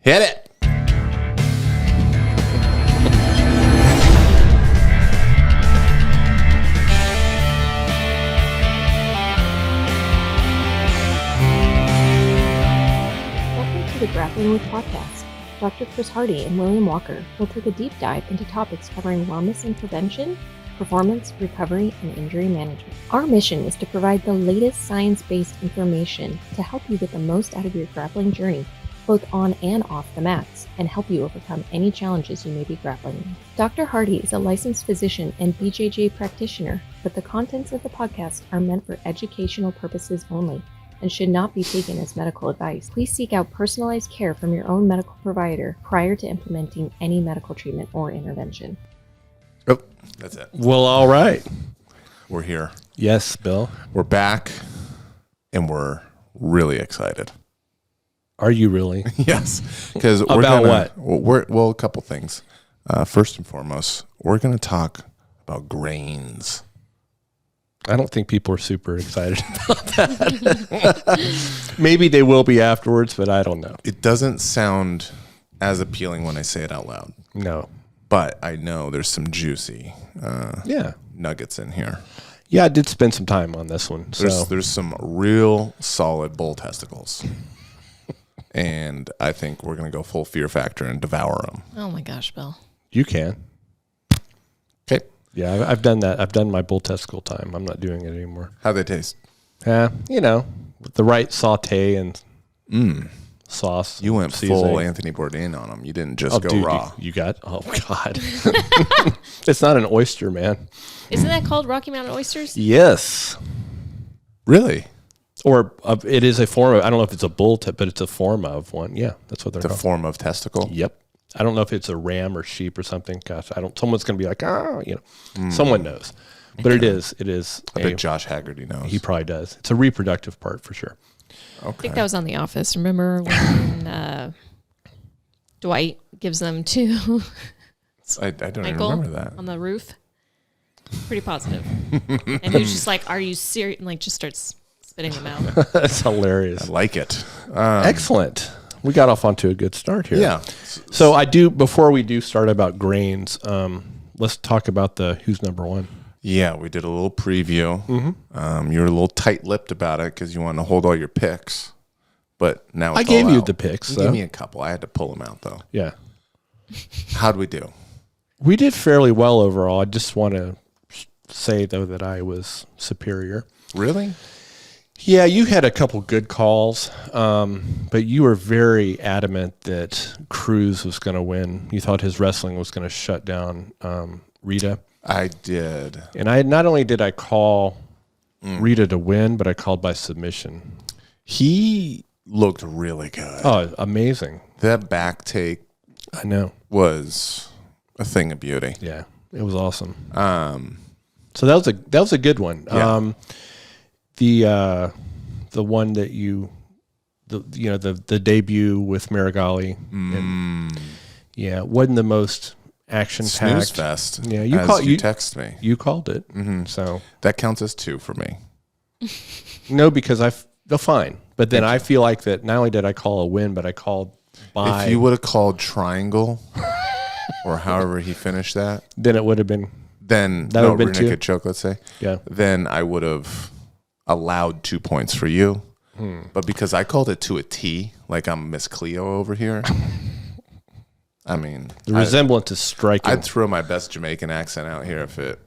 Hit it. Welcome to the Grappling With podcast. Dr. Chris Hardy and William Walker will take a deep dive into topics covering wellness and prevention, performance, recovery, and injury management. Our mission is to provide the latest science-based information to help you get the most out of your grappling journey, both on and off the mats, and help you overcome any challenges you may be grappling with. Dr. Hardy is a licensed physician and BJJ practitioner, but the contents of the podcast are meant for educational purposes only and should not be taken as medical advice. Please seek out personalized care from your own medical provider prior to implementing any medical treatment or intervention. Oh, that's it. Well, all right. We're here. Yes, Bill. We're back, and we're really excited. Are you really? Yes, because what? Well, a couple things. First and foremost, we're going to talk about grains. I don't think people are super excited about that. Maybe they will be afterwards, but I don't know. It doesn't sound as appealing when I say it out loud. No. But I know there's some juicy nuggets in here. Yeah, I did spend some time on this one. There's some real solid bull testicles. And I think we're going to go full fear factor and devour them. Oh my gosh, Bill. You can. Okay. Yeah, I've done that. I've done my bull testicle time. I'm not doing it anymore. How'd they taste? Yeah, with the right saute and sauce. You went seasoning. full Anthony Bourdain on them. You didn't just go dude, raw. You got, oh God. It's not an oyster, man. Isn't that called Rocky Mountain oysters? Yes. Really? Or it is a form of, I don't know if it's a bull tip, but it's a form of one. Yeah, that's what they're It's a called. form of testicle? Yep. I don't know if it's a ram or sheep or something. Gosh, someone's going to be like, someone knows. But it is. I bet Josh Haggerty knows. He probably does. It's a reproductive part for sure. Okay. I think that was on The Office. Remember when Dwight gives them to I don't even Michael remember that. on the roof? Pretty positive. And he was just like, are you serious? And like just starts spitting them out. That's hilarious. I like it. Excellent. We got off onto a good start here. Yeah. So before we do start about grains, let's talk about the who's number one. Yeah, we did a little preview. Mm-hmm. You were a little tight-lipped about it because you wanted to hold all your picks. But now it's I gave all you out. the picks. You gave me a couple. I had to pull them out, though. Yeah. How'd we do? We did fairly well overall. I just want to say, though, that I was superior. Really? Yeah, you had a couple good calls, but you were very adamant that Cruz was going to win. You thought his wrestling was going to shut down Rita. I did. And not only did I call Rita to win, but I called by submission. He looked really good. Oh, amazing. That back take I know. was a thing of beauty. Yeah, it was awesome. So that was a good one. Yeah. The one that the debut with Marigali. Yeah, wasn't the most action packed. Snooze fest. Yeah, you text me. You called it. Mm-hmm. So that counts as 2 for me. No, because they're fine. But then I feel like that not only did I call a win, but I called by. If you would have called triangle, or however he finished that, then it would have been. Then that would have been rear naked 2. choke, let's say. Yeah. Then I would have allowed 2 points for you. But because I called it to a T, like I'm Miss Cleo over here. I mean, The resemblance is striking. I'd throw my best Jamaican accent out here if it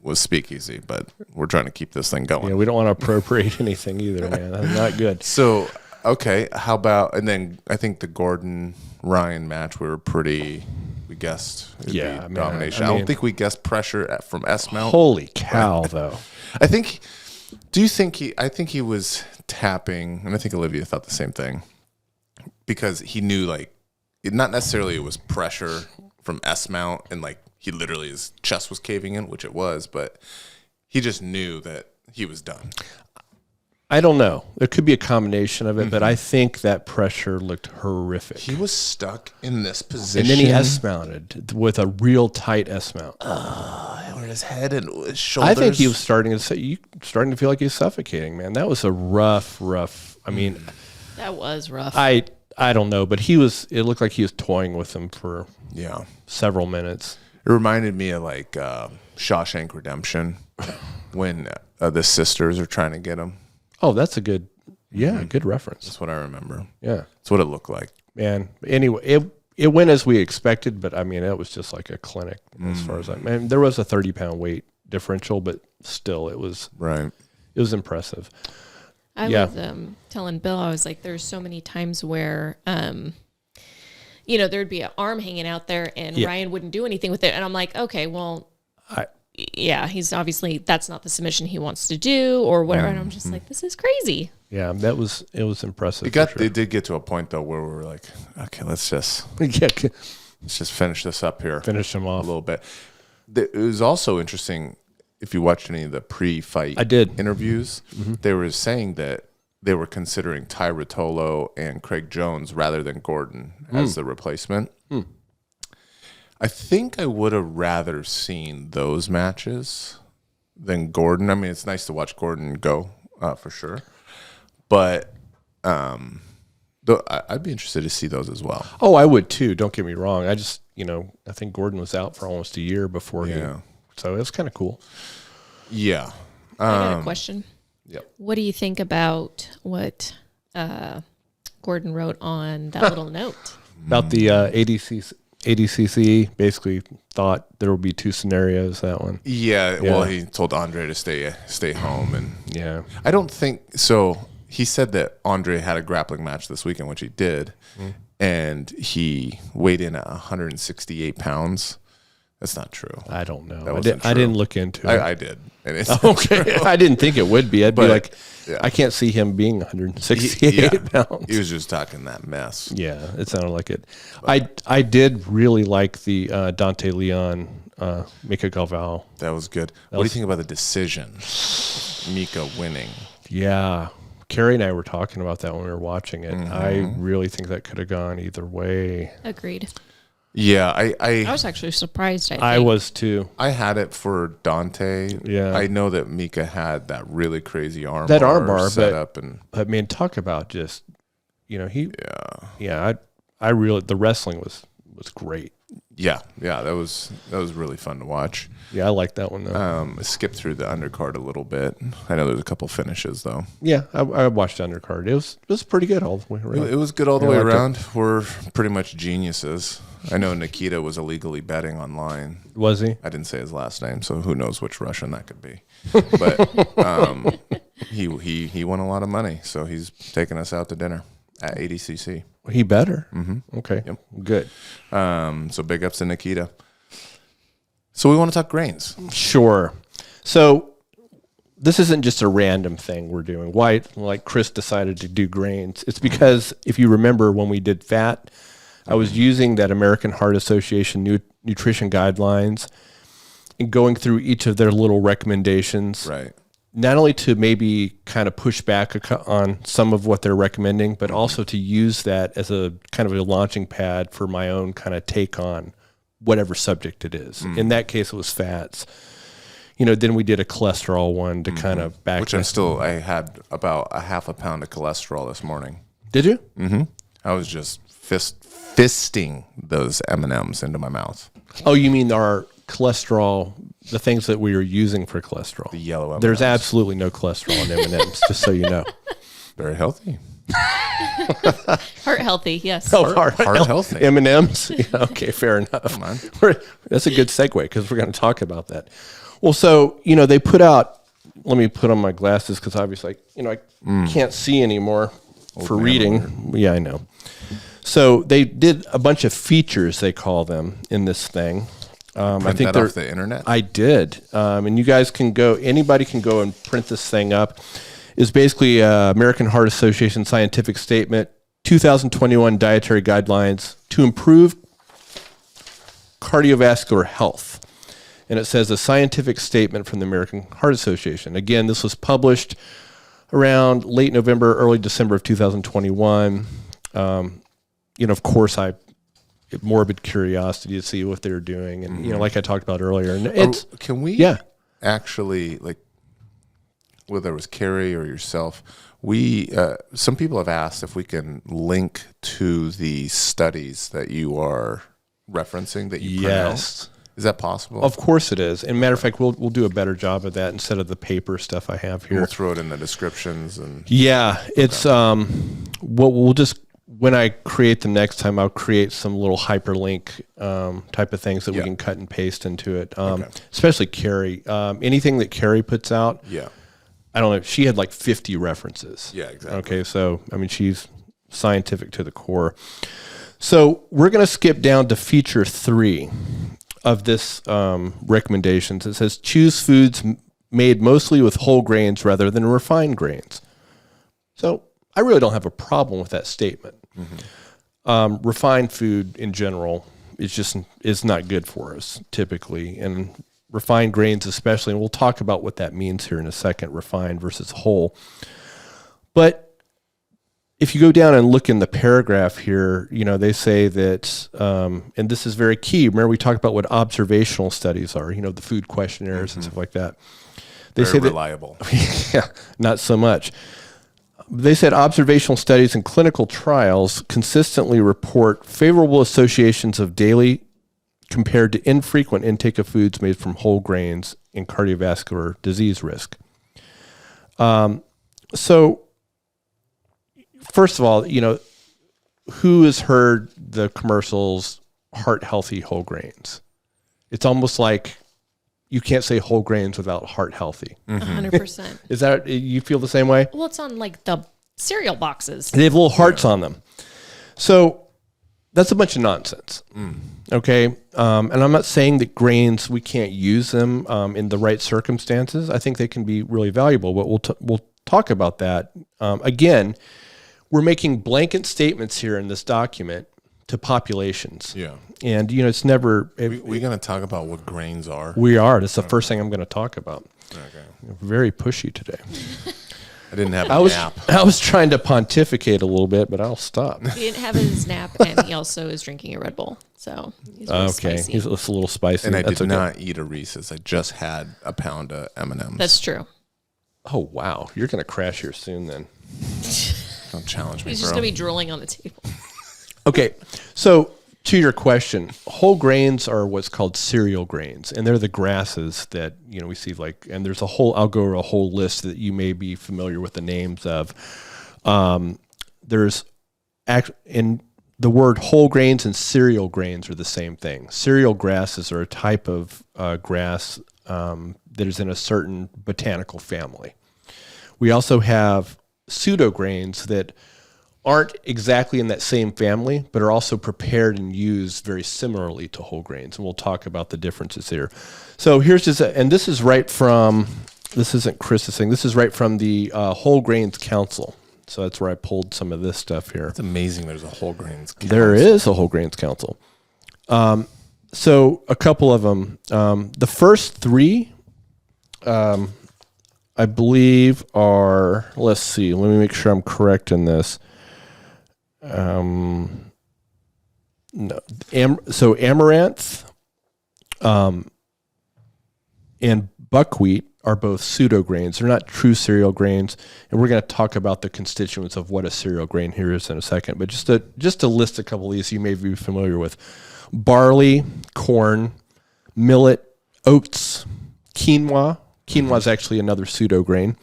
was speakeasy, but we're trying to keep this thing going. Yeah, we don't want to appropriate anything either, man. That's not good. So, okay, how about, and then I think the Gordon-Ryan match, we guessed it'd be domination. I don't think we guessed pressure from S-mount. Holy cow, though. I think he was tapping, and I think Olivia thought the same thing, because he knew, like, not necessarily it was pressure from S-mount, and, like, he literally, his chest was caving in, which it was, but he just knew that he was done. I don't know. There could be a combination of it, but I think that pressure looked horrific. He was stuck in this position. And then he S-mounted with a real tight S-mount. Where his head and his shoulders. I think he was starting to feel like he was suffocating, man. That was a rough, I mean. That was rough. I I don't know, but it looked like he was toying with him for several minutes. It reminded me of like Shawshank Redemption when the sisters are trying to get him. Oh, that's a good reference. That's what I remember. Yeah. That's what it looked like. Man, anyway, it went as we expected, but I mean, it was just like a clinic as far as there was a 30-pound weight differential, but still it was impressive. I was telling Bill, I was like, there's so many times where, there'd be an arm hanging out there and Ryan wouldn't do anything with it. And I'm like, okay, well, he's obviously, that's not the submission he wants to do or whatever. And I'm just like, this is crazy. Yeah, it was impressive. They did get to a point though where we were like, okay, let's just finish this up here. Finish him off a little bit. It was also interesting if you watched any of the pre-fight interviews. They were saying that they were considering Ty Ruotolo and Craig Jones rather than Gordon as the replacement. I think I would have rather seen those matches than Gordon. I mean, it's nice to watch Gordon go for sure. But I'd be interested to see those as well. Oh, I would too. Don't get me wrong. I just, I think Gordon was out for almost a year before so it was kind of cool. Yeah. I got a question. Yep. What do you think about what Gordon wrote on that little note? About the ADCC basically thought there would be two scenarios, that one. Yeah. Well, he told Andre to stay home. And I don't think so. He said that Andre had a grappling match this weekend, which he did, and he weighed in at 168 pounds. That's not true. I don't know. I didn't look into it. I did. And it's okay. I didn't think it would be. I'd be like, I can't see him being 168 pounds. He was just talking that mess. Yeah, it sounded like it. I did really like the Dante Leon, Mika Galvao. That was good. What do you think about the decision? Mika winning. Yeah. Carrie and I were talking about that when we were watching it. I really think that could have gone either way. Agreed. Yeah, I was actually surprised. I was too. I had it for Dante. Yeah, I know that Mika had that really crazy arm bar set up, and I mean, talk about just I really the wrestling was great. Yeah, that was really fun to watch. Yeah, I like that one though. I skipped through the undercard a little bit. I know there's a couple finishes though. Yeah, I watched the undercard. It was pretty good all the way around. It was good all the way around. We're pretty much geniuses. I know Nikita was illegally betting online. Was he? I didn't say his last name, so who knows which Russian that could be. But he won a lot of money, so he's taking us out to dinner at ADCC. He better. Okay. Yep. Good. So big ups to Nikita. So we want to talk grains. Sure. So this isn't just a random thing we're doing. Why, like Chris decided to do grains? It's because if you remember when we did fat, I was using that American Heart Association nutrition guidelines and going through each of their little recommendations. Right. Not only to maybe kind of push back on some of what they're recommending, but also to use that as a kind of a launching pad for my own kind of take on whatever subject it is. In that case, it was fats. Then we did a cholesterol one to kind of back. Which I had about a half a pound of cholesterol this morning. Did you? Mm-hmm. I was just fisting those M&Ms into my mouth. Oh, you mean our cholesterol, the things that we were using for cholesterol? The yellow M&Ms. There's absolutely no cholesterol in M&Ms, just so you know. Very healthy. Heart healthy, yes. Oh, heart healthy. M&Ms? Yeah, okay, fair enough. Come on. That's a good segue because we're going to talk about that. Well, so, they put out, let me put on my glasses because obviously, I can't see anymore for reading. Yeah, I know. So they did a bunch of features, they call them, in this thing. I think they're off the internet. I did, and you guys can go. Anybody can go and print this thing up. It's basically American Heart Association scientific statement, 2021 dietary guidelines to improve cardiovascular health, and it says a scientific statement from the American Heart Association. Again, this was published around late November, early December of 2021. Of course, morbid curiosity to see what they're doing, and like I talked about earlier. And can we actually, like, whether it was Carrie or yourself, Some people have asked if we can link to the studies that you are referencing that you print out. Yes. Is that possible? Of course it is. And matter of fact, we'll do a better job of that instead of the paper stuff I have here. We'll throw it in the descriptions and it's what we'll just when I create the next time, I'll create some little hyperlink type of things that we can cut and paste into it. Especially Carrie. Anything that Carrie puts out. Yeah. I don't know. She had like 50 references. Yeah, exactly. Okay, so I mean, she's scientific to the core. So we're going to skip down to feature 3 of this recommendations. It says choose foods made mostly with whole grains rather than refined grains. So I really don't have a problem with that statement. Refined food in general is not good for us typically, and refined grains especially. And we'll talk about what that means here in a second, refined versus whole. But if you go down and look in the paragraph here, they say that, and this is very key. Remember, we talked about what observational studies are, the food questionnaires and stuff like that. They very say reliable. Yeah, not so much. They said observational studies and clinical trials consistently report favorable associations of daily compared to infrequent intake of foods made from whole grains in cardiovascular disease risk. So, first of all, who has heard the commercials, heart healthy whole grains? It's almost like you can't say whole grains without heart healthy. 100%. Is that, you feel the same way? Well, it's on like the cereal boxes. They have little hearts on them. So that's a bunch of nonsense. Okay. And I'm not saying that grains, we can't use them in the right circumstances. I think they can be really valuable, but we'll talk about that. Again, we're making blanket statements here in this document to populations. Yeah. And, it's never... We're going to talk about what grains are. We are. That's the first thing I'm going to talk about. Okay. Very pushy today. I didn't have a nap. I was trying to pontificate a little bit, but I'll stop. He didn't have his nap, and he also is drinking a Red Bull. So he's a little spicy. He's a little spicy. And I did not eat a Reese's. I just had a pound of M&Ms. That's true. Oh, wow. You're going to crash here soon then. Don't challenge me, He's just bro. going to be drooling on the table. Okay, so to your question, whole grains are what's called cereal grains, and they're the grasses that we see. And there's I'll go over a whole list that you may be familiar with the names of. And the word whole grains and cereal grains are the same thing. Cereal grasses are a type of grass that is in a certain botanical family. We also have pseudo grains that aren't exactly in that same family, but are also prepared and used very similarly to whole grains. And we'll talk about the differences here. So here's and this is right from, this isn't Chris's thing, this is right from the Whole Grains Council. So that's where I pulled some of this stuff here. It's amazing there's a Whole Grains Council. There is a Whole Grains Council. So a couple of them. The first 3, I believe are, let's see, let me make sure I'm correct in this. So amaranth and buckwheat are both pseudo grains. They're not true cereal grains, and we're going to talk about the constituents of what a cereal grain here is in a second. But just to list a couple of these you may be familiar with: barley, corn, millet, oats, quinoa. Quinoa is actually another pseudo grain.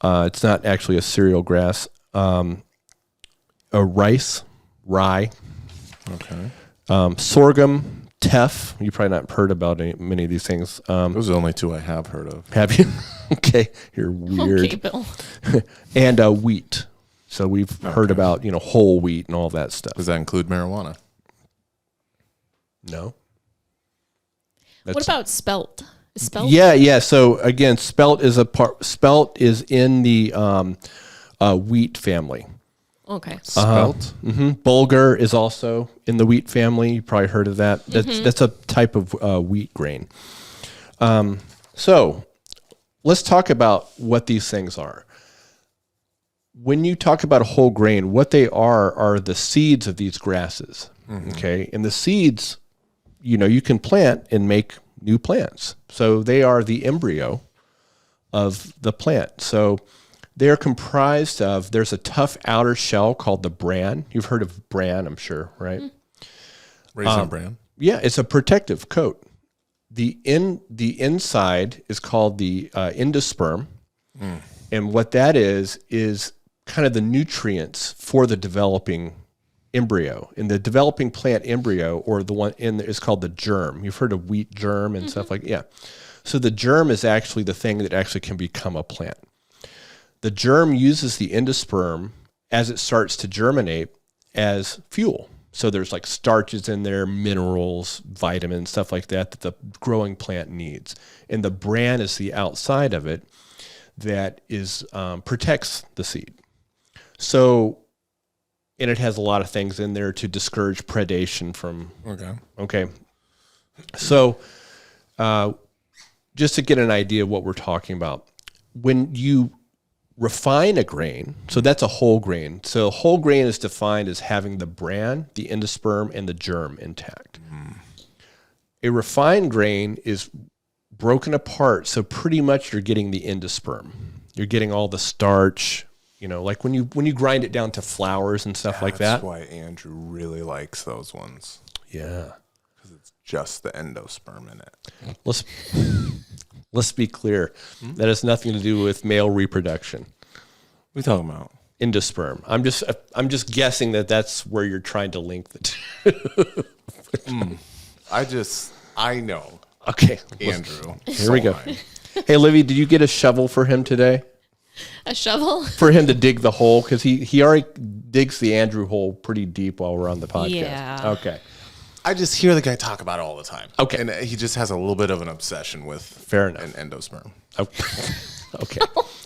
It's not actually a cereal grass. Rice, rye, sorghum, teff. You probably not heard about many of these things. Those are the only 2 I have heard of. Have you? Okay, you're weird. Okay, Bill. And wheat. So we've heard about whole wheat and all that stuff. Does that include marijuana? No. What about spelt? Is spelt? Yeah. So again, spelt is in the wheat family. Okay. Spelt? Bulgur is also in the wheat family. You probably heard of that. That's a type of wheat grain. So let's talk about what these things are. When you talk about a whole grain, what they are the seeds of these grasses. Okay. And the seeds, you can plant and make new plants. So they are the embryo of the plant. So They're comprised of, there's a tough outer shell called the bran. You've heard of bran, I'm sure, right? Raisin bran. Yeah, it's a protective coat. The inside is called the endosperm. And what that is kind of the nutrients for the developing embryo. And the developing plant embryo, or the one is called the germ. You've heard of wheat germ and stuff like that. Yeah. So the germ is actually the thing that actually can become a plant. The germ uses the endosperm as it starts to germinate as fuel. So there's like starches in there, minerals, vitamins, stuff like that the growing plant needs. And the bran is the outside of it that is protects the seed. So, and it has a lot of things in there to discourage predation from. Okay. So, just to get an idea of what we're talking about, when you refine a grain, so that's a whole grain. So whole grain is defined as having the bran, the endosperm, and the germ intact. A refined grain is broken apart, so pretty much you're getting the endosperm. You're getting all the starch, like when you grind it down to flours and stuff like that. That's why Andrew really likes those ones. Yeah. Because it's just the endosperm in it. Let's be clear. That has nothing to do with male reproduction. What are you talking about? Endosperm. I'm just guessing that that's where you're trying to link the two. I know. Okay. Andrew. Here we go. Hey, Livy, did you get a shovel for him today? A shovel? For him to dig the hole? Because he already digs the Andrew hole pretty deep while we're on the podcast. Yeah. Okay. I just hear the guy talk about it all the time. Okay. And he just has a little bit of an obsession with Fair enough. an endosperm. Okay.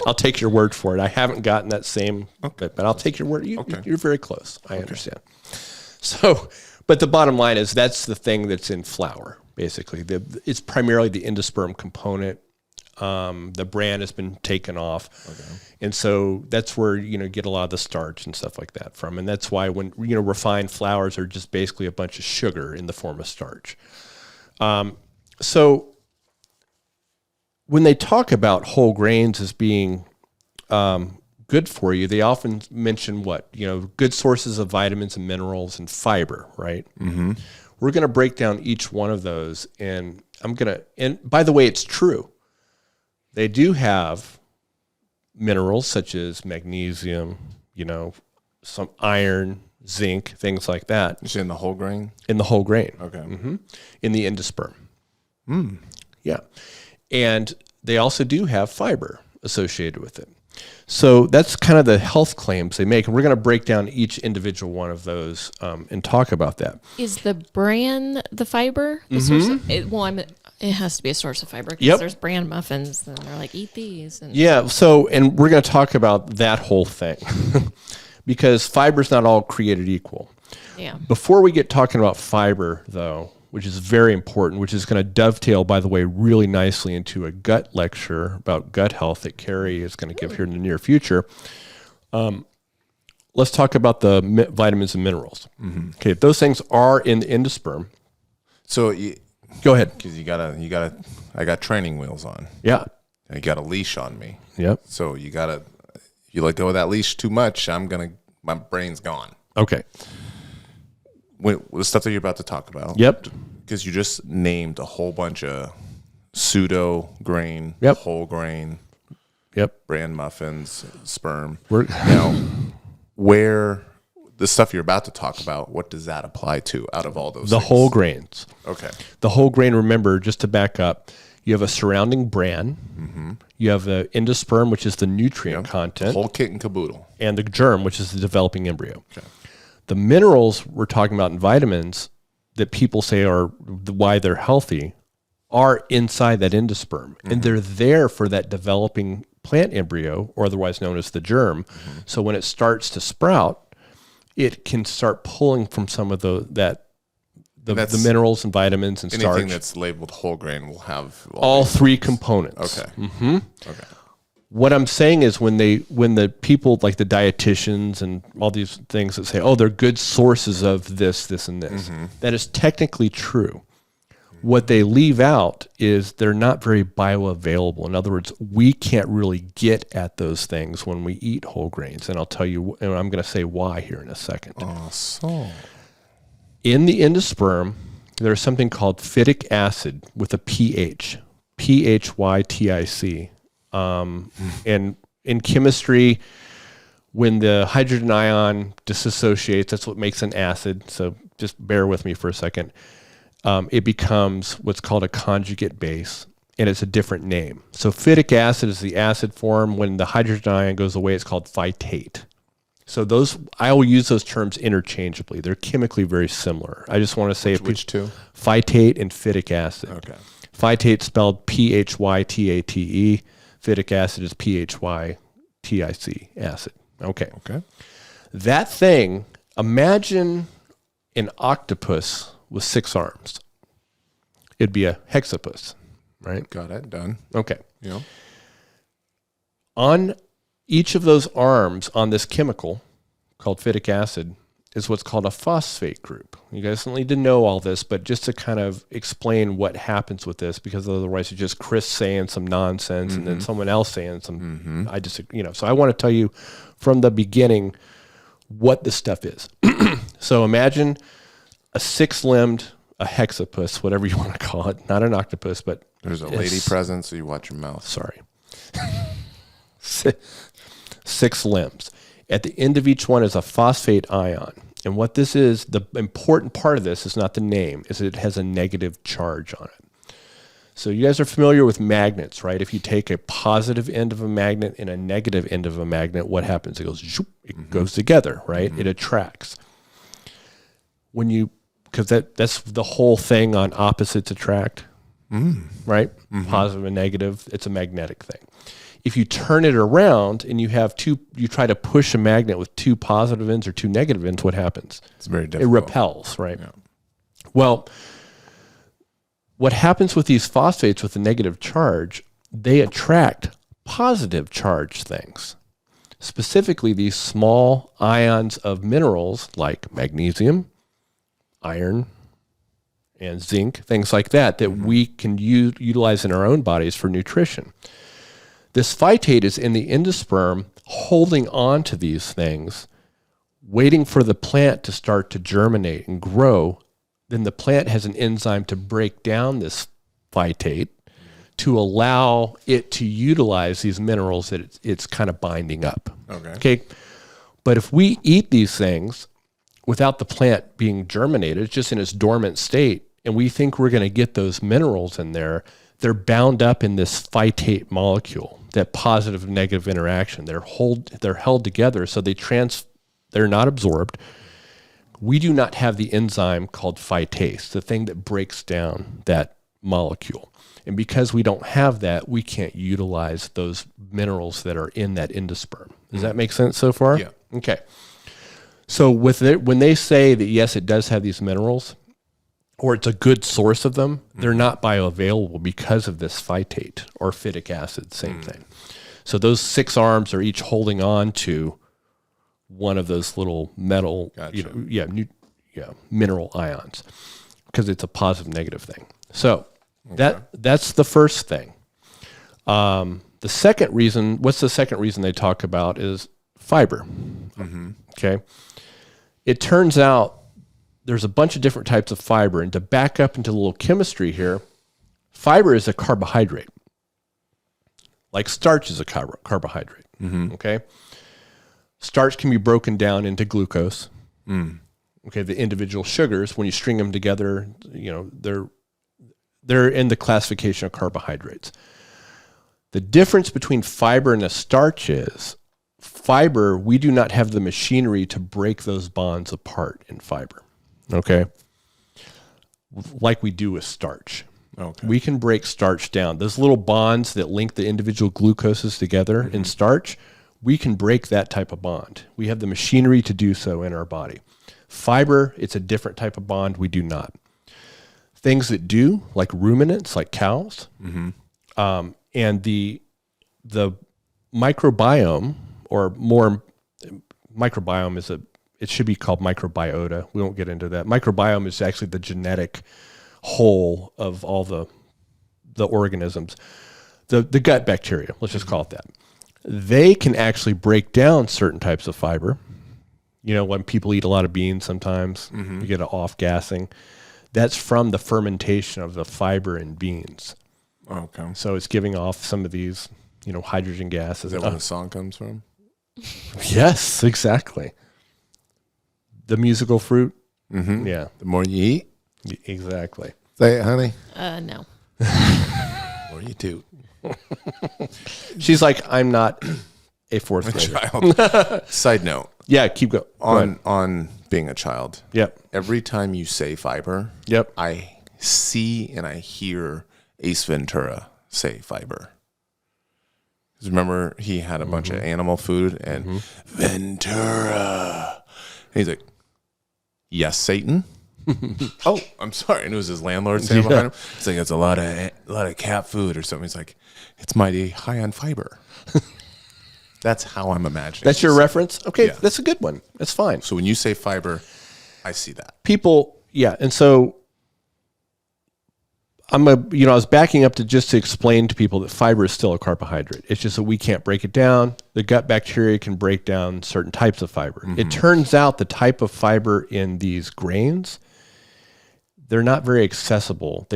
I'll take your word for it. I haven't gotten that same, but I'll take your word. You're very close. I understand. So, but the bottom line is that's the thing that's in flour, basically. It's primarily the endosperm component. The bran has been taken off. Okay. And so that's where, get a lot of the starch and stuff like that from. And that's why when, refined flours are just basically a bunch of sugar in the form of starch. So when they talk about whole grains as being good for you, they often mention good sources of vitamins and minerals and fiber, right? Mm-hmm. We're going to break down each one of those. And and by the way, it's true. They do have minerals such as magnesium, some iron, zinc, things like that. Is it in the whole grain? In the whole grain. Okay. Mm-hmm. In the endosperm. Yeah. And they also do have fiber associated with it. So that's kind of the health claims they make. And we're going to break down each individual one of those and talk about that. Is the bran the fiber? The source of, it has to be a source of fiber because there's bran muffins and they're like, eat these. And yeah. So, and we're going to talk about that whole thing because fiber's not all created equal. Yeah. Before we get talking about fiber, though, which is very important, which is going to dovetail, by the way, really nicely into a gut lecture about gut health that Carrie is going to give here in the near future. Let's talk about the vitamins and minerals. Mm-hmm. Okay, those things are in the endosperm. So go ahead. Because I got training wheels on. Yeah. You got a leash on me. Yep. So if you let go of that leash too much, my brain's gone. Okay. The stuff that you're about to talk about. Yep. Because you just named a whole bunch of pseudo grain, whole grain, bran muffins, sperm. Now, where the stuff you're about to talk about, what does that apply to out of all those The things? whole grains. Okay. The whole grain, remember, just to back up, you have a surrounding bran. Mm-hmm. You have the endosperm, which is the nutrient content. The whole kit and caboodle. And the germ, which is the developing embryo. Okay. The minerals we're talking about in vitamins that people say are why they're healthy are inside that endosperm. Mm-hmm. And they're there for that developing plant embryo, or otherwise known as the germ. Mm-hmm. So when it starts to sprout, it can start pulling from some of the minerals and vitamins and starch. Anything that's labeled whole grain will have all three components. Okay. Mm-hmm. Okay. What I'm saying is when the people like the dietitians and all these things that say, oh, they're good sources of this, and this, that is technically true. What they leave out is they're not very bioavailable. In other words, we can't really get at those things when we eat whole grains. And I'll tell you, and I'm going to say why here in a second. Awesome. In the endosperm, there's something called phytic acid with a pH, Phytic. And in chemistry, when the hydrogen ion disassociates, that's what makes an acid. So just bear with me for a second. It becomes what's called a conjugate base, and it's a different name. So phytic acid is the acid form. When the hydrogen ion goes away, it's called phytate. So I will use those terms interchangeably. They're chemically very similar. I just want to say Which two? Phytate and phytic acid. Okay. Phytate spelled Phytate. Phytic acid is Phytic acid. Okay. Okay. That thing, imagine an octopus with 6 arms. It'd be a hexapus, right? Got it. Done. Okay. Yeah. On each of those arms on this chemical called phytic acid is what's called a phosphate group. You guys don't need to know all this, but just to kind of explain what happens with this, because otherwise it's just Chris saying some nonsense and then someone else saying some, I just, so I want to tell you from the beginning what this stuff is. So imagine a 6-limbed, a hexapus, whatever you want to call it, not an octopus, but There's a lady present, so you watch your mouth. sorry. 6 limbs. At the end of each one is a phosphate ion. And what this is, the important part of this is not the name, is it has a negative charge on it. So you guys are familiar with magnets, right? If you take a positive end of a magnet and a negative end of a magnet, what happens? It goes, zoop, it goes together, right? It attracts. Because that's the whole thing on opposites attract, right? Positive and negative, it's a magnetic thing. If you turn it around and you try to push a magnet with 2 positive ends or 2 negative ends, what happens? It's very It difficult. repels, right? Yeah. Well, what happens with these phosphates with a negative charge, they attract positive charged things. Specifically, these small ions of minerals like magnesium, iron, and zinc, things like that we can utilize in our own bodies for nutrition. This phytate is in the endosperm holding on to these things, waiting for the plant to start to germinate and grow. Then the plant has an enzyme to break down this phytate to allow it to utilize these minerals that it's kind of binding up. Okay. But if we eat these things without the plant being germinated, it's just in its dormant state, and we think we're going to get those minerals in there, they're bound up in this phytate molecule, that positive and negative interaction. They're held together, so they're not absorbed. We do not have the enzyme called phytase, the thing that breaks down that molecule. And because we don't have that, we can't utilize those minerals that are in that endosperm. Does that make sense so far? Yeah. Okay. So when they say that, yes, it does have these minerals, or it's a good source of them, they're not bioavailable because of this phytate or phytic acid, same thing. So those 6 arms are each holding on to one of those little metal, mineral ions, because it's a positive negative thing. So that's the first thing. The second reason, what's the second reason they talk about is fiber. Okay. It turns out there's a bunch of different types of fiber, and to back up into a little chemistry here, fiber is a carbohydrate. Like starch is a carbohydrate. Okay. Starch can be broken down into glucose. Okay, the individual sugars, when you string them together, they're in the classification of carbohydrates. The difference between fiber and a starch is fiber, we do not have the machinery to break those bonds apart in fiber. Okay? Like we do with starch. Okay. We can break starch down. Those little bonds that link the individual glucoses together in starch, we can break that type of bond. We have the machinery to do so in our body. Fiber, it's a different type of bond. We do not. Things that do, like ruminants, like cows, and the microbiome, or more, microbiome it should be called microbiota. We won't get into that. Microbiome is actually the genetic whole of all the organisms. The gut bacteria, let's just call it that. They can actually break down certain types of fiber. You know, when people eat a lot of beans sometimes, you get an off-gassing. That's from the fermentation of the fiber in beans. Okay. So it's giving off some of these, hydrogen gases. Is that where the song comes from? Yes, exactly. The musical fruit. Mm-hmm. Yeah. The more you eat. Exactly. Say it, honey. No. The more you do. She's like, I'm not a fourth grader. Child. Side note. Yeah, keep going. On being a child. Yep. Every time you say fiber, Yep. I see and I hear Ace Ventura say fiber. 'Cause remember, he had a bunch of animal food and Ventura. And he's like, yes, Satan. Oh, I'm sorry. And it was his landlord saying behind him. He's like, it's a lot of cat food or something. He's like, it's mighty high on fiber. That's how I'm imagining. That's your reference? Okay, Yeah. That's a good one. That's fine. So when you say fiber, I see that. People, yeah, and so I was backing up to explain to people that fiber is still a carbohydrate. It's just that we can't break it down. The gut bacteria can break down certain types of fiber. It turns out the type of fiber in these grains, they're not very accessible.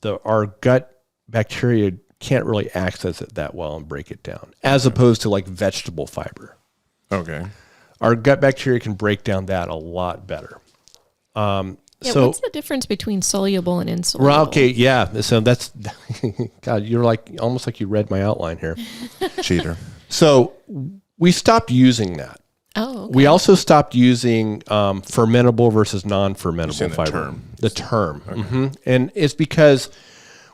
Our gut bacteria can't really access it that well and break it down, as opposed to like vegetable fiber. Okay. Our gut bacteria can break down that a lot better. So what's the difference between soluble and insoluble? Well, okay, yeah. So that's, God, you're almost like you read my outline here. Cheater. So we stopped using that. Oh, okay. We also stopped using fermentable versus non-fermentable fiber. term. The term. Okay. And it's because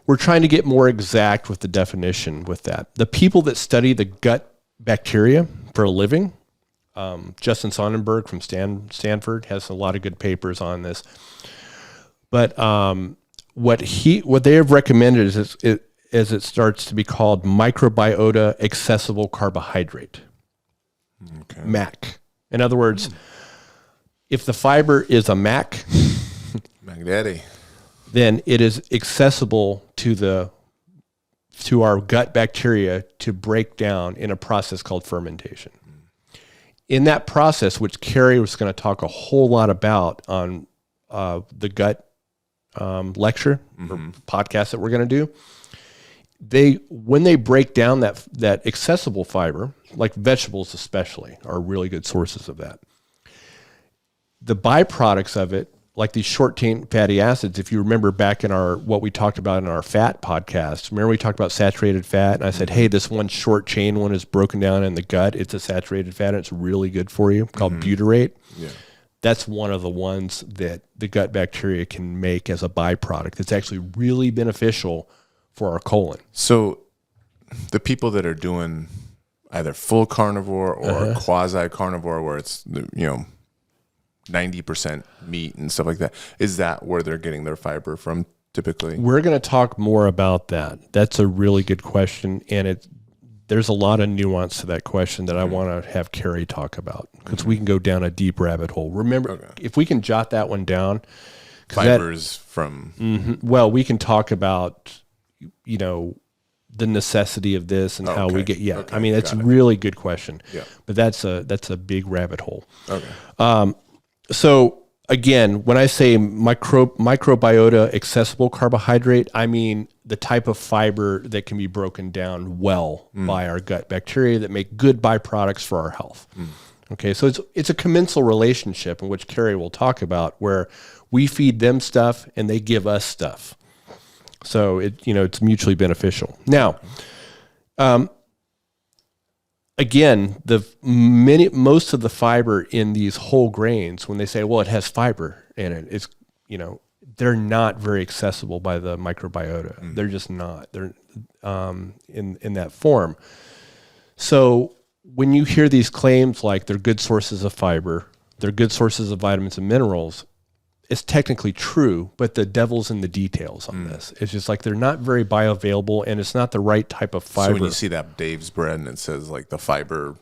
we're trying to get more exact with the definition with that. The people that study the gut bacteria for a living, Justin Sonnenberg from Stanford has a lot of good papers on this. But what they have recommended is it starts to be called microbiota accessible carbohydrate. Okay. MAC. In other words, if the fiber is a MAC, Magdaddy. then it is accessible to our gut bacteria to break down in a process called fermentation. In that process, which Carrie was going to talk a whole lot about on the gut lecture or podcast that we're going to do, when they break down that accessible fiber, like vegetables especially, are really good sources of that. The byproducts of it, like these short chain fatty acids, if you remember back in what we talked about in our fat podcast, remember we talked about saturated fat, and I said, hey, this one short chain one is broken down in the gut. It's a saturated fat, and it's really good for you, called butyrate. Yeah. That's one of the ones that the gut bacteria can make as a byproduct. It's actually really beneficial for our colon. So the people that are doing either full carnivore or quasi-carnivore, where it's 90% meat and stuff like that, is that where they're getting their fiber from typically? We're going to talk more about that. That's a really good question, and there's a lot of nuance to that question that I want to have Carrie talk about, because we can go down a deep rabbit hole. Remember, if we can jot that one down. Fibers from... Well, we can talk about, the necessity of this and how we get... Yeah, I mean, that's a really good question. Yeah. But that's a big rabbit hole. Okay. So again, when I say microbiota accessible carbohydrate, I mean the type of fiber that can be broken down well by our gut bacteria that make good byproducts for our health. Okay, so it's a commensal relationship in which Carrie will talk about, where we feed them stuff and they give us stuff. So it's mutually beneficial. Now, again, most of the fiber in these whole grains, when they say, well, it has fiber in it, it's, they're not very accessible by the microbiota. They're just not. They're in that form. So when you hear these claims like they're good sources of fiber, they're good sources of vitamins and minerals, it's technically true, but the devil's in the details on this. It's just like they're not very bioavailable, and it's not the right type of fiber. So when you see that Dave's bread and it says like the fiber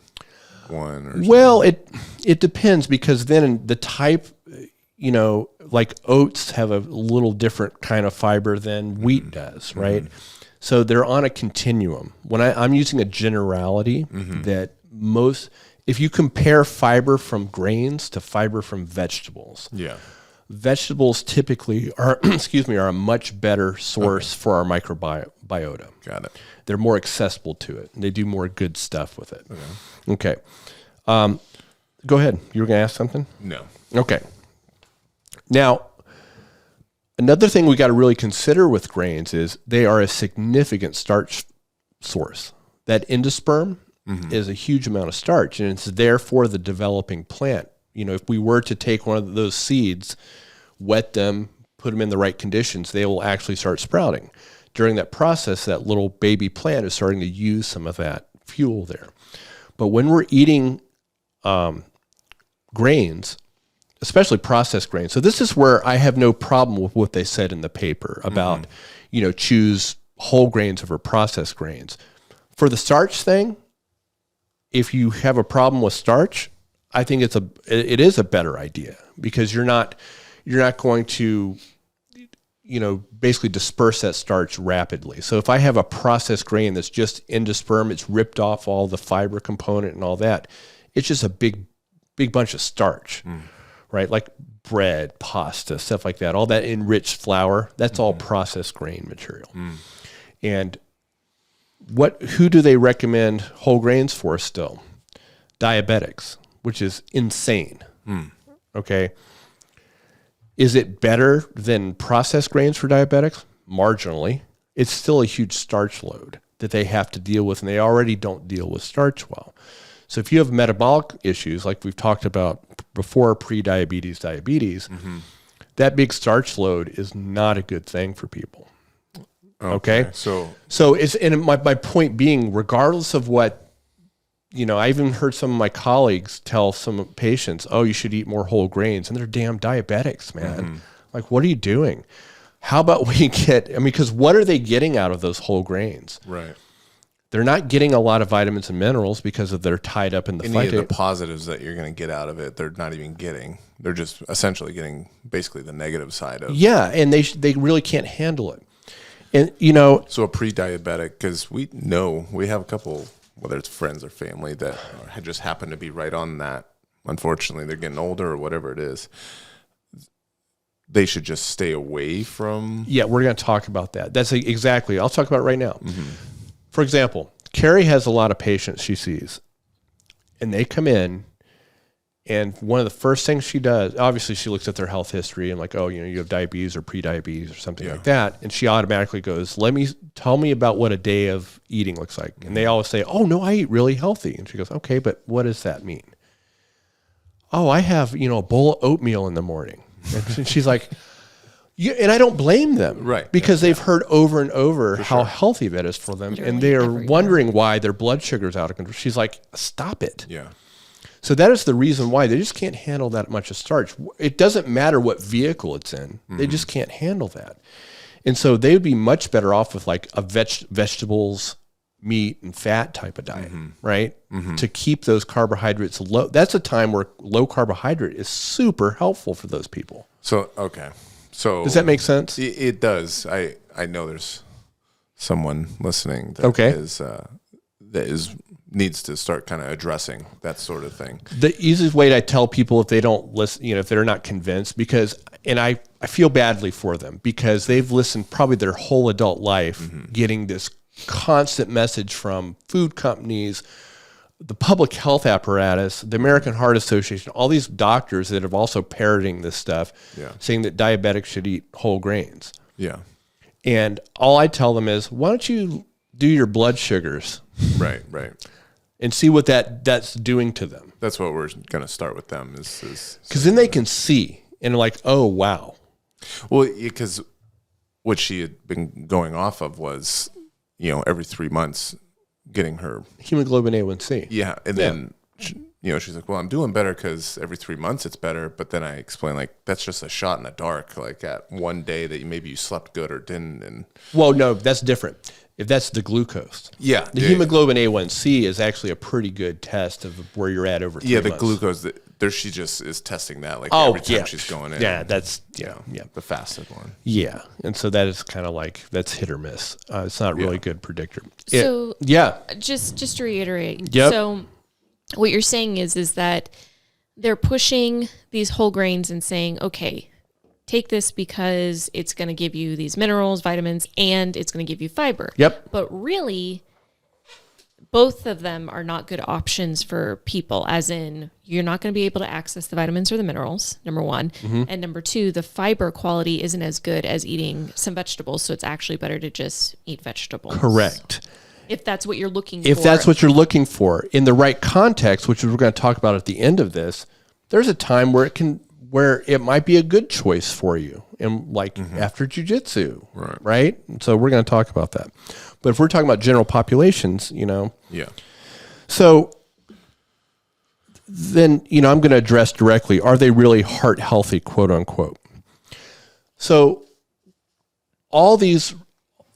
one, or well, it depends, because then the type, like oats have a little different kind of fiber than wheat does, right? So they're on a continuum. When I'm using a generality that if you compare fiber from grains to fiber from vegetables, vegetables typically are, are a much better source for our microbiota. Got it. They're more accessible to it, and they do more good stuff with it. Okay. Go ahead. You were going to ask something? No. Okay. Now, another thing we got to really consider with grains is they are a significant starch source. That endosperm is a huge amount of starch, and it's there for the developing plant. You know, if we were to take one of those seeds, wet them, put them in the right conditions, they will actually start sprouting. During that process, that little baby plant is starting to use some of that fuel there. But when we're eating grains, especially processed grains, so this is where I have no problem with what they said in the paper about, choose whole grains over processed grains. For the starch thing, if you have a problem with starch, I think it is a better idea, because you're not going to, basically disperse that starch rapidly. So if I have a processed grain that's just endosperm, it's ripped off all the fiber component and all that, it's just a big bunch of starch, right? Like bread, pasta, stuff like that. All that enriched flour, that's all processed grain material. And who do they recommend whole grains for still? Diabetics, which is insane. Okay. Is it better than processed grains for diabetics? Marginally. It's still a huge starch load that they have to deal with, and they already don't deal with starch well. So if you have metabolic issues, like we've talked about before, pre-diabetes, diabetes, that big starch load is not a good thing for people. Okay? So it's, and my point being, regardless of what, I even heard some of my colleagues tell some patients, oh, you should eat more whole grains, and they're damn diabetics, man. Like, what are you doing? How about we because what are they getting out of those whole grains? Right. They're not getting a lot of vitamins and minerals because they're tied up in the Any of the positives that you're going to get out of it, they're not even getting. They're just essentially getting basically the negative side of. Yeah, and they really can't handle it. And so a pre-diabetic, because we have a couple, whether it's friends or family, that just happen to be right on that. Unfortunately, they're getting older or whatever it is. They should just stay away from. Yeah, we're going to talk about that. That's exactly. I'll talk about it right now. For example, Carrie has a lot of patients she sees, and they come in, and one of the first things she does, obviously she looks at their health history and like, oh, you have diabetes or pre-diabetes or something like that. And she automatically goes, tell me about what a day of eating looks like. And they always say, oh no, I eat really healthy. And she goes, okay, but what does that mean? Oh, I have, a bowl of oatmeal in the morning. And she's like, and I don't blame them, right? Because they've heard over and over how healthy that is for them, and they are wondering why their blood sugar is out of control. She's like, stop it. Yeah. So that is the reason why they just can't handle that much of starch. It doesn't matter what vehicle it's in; they just can't handle that. And so they would be much better off with like a vegetables, meat, and fat type of diet, right? To keep those carbohydrates low. That's a time where low carbohydrate is super helpful for those people. So okay. So does that make sense? It does. I know there's someone listening that needs to start kind of addressing that sort of thing. The easiest way to tell people if they don't listen, if they're not convinced, and I feel badly for them because they've listened probably their whole adult life getting this constant message from food companies, the public health apparatus, the American Heart Association, all these doctors that have also parroting this stuff, saying that diabetics should eat whole grains. Yeah. And all I tell them is, why don't you do your blood sugars? Right. And see what that's doing to them. That's what we're going to start with them. Is because then they can see and like, oh, wow. Well, because what she had been going off of was, every 3 months getting her hemoglobin A1C. Yeah. And then, she's like, well, I'm doing better because every 3 months it's better. But then I explain, like, that's just a shot in the dark, like at one day that maybe you slept good or didn't. And well, no, that's different. If that's the glucose. Yeah. The hemoglobin A1C is actually a pretty good test of where you're at over 3 months. Yeah, the glucose, she just is testing that like Oh, every time yeah. she's going in. Yeah, that's Yeah. The fasted one. Yeah, and so that is kind of like that's hit or miss. It's not really a good predictor. So yeah, just to reiterate. Yep. So what you're saying is that they're pushing these whole grains and saying, okay, take this because it's going to give you these minerals, vitamins, and it's going to give you fiber. Yep. But really, both of them are not good options for people, as in you're not going to be able to access the vitamins or the minerals, number one. Mm-hmm. And number two, the fiber quality isn't as good as eating some vegetables. So it's actually better to just eat vegetables. correct. If that's what you're looking for. If that's what you're looking for in the right context, which we're going to talk about at the end of this, there's a time where it might be a good choice for you, and like after jiu-jitsu, right? So we're going to talk about that. But if we're talking about general populations, Yeah. so then, I'm going to address directly, are they really heart healthy, quote unquote? So all these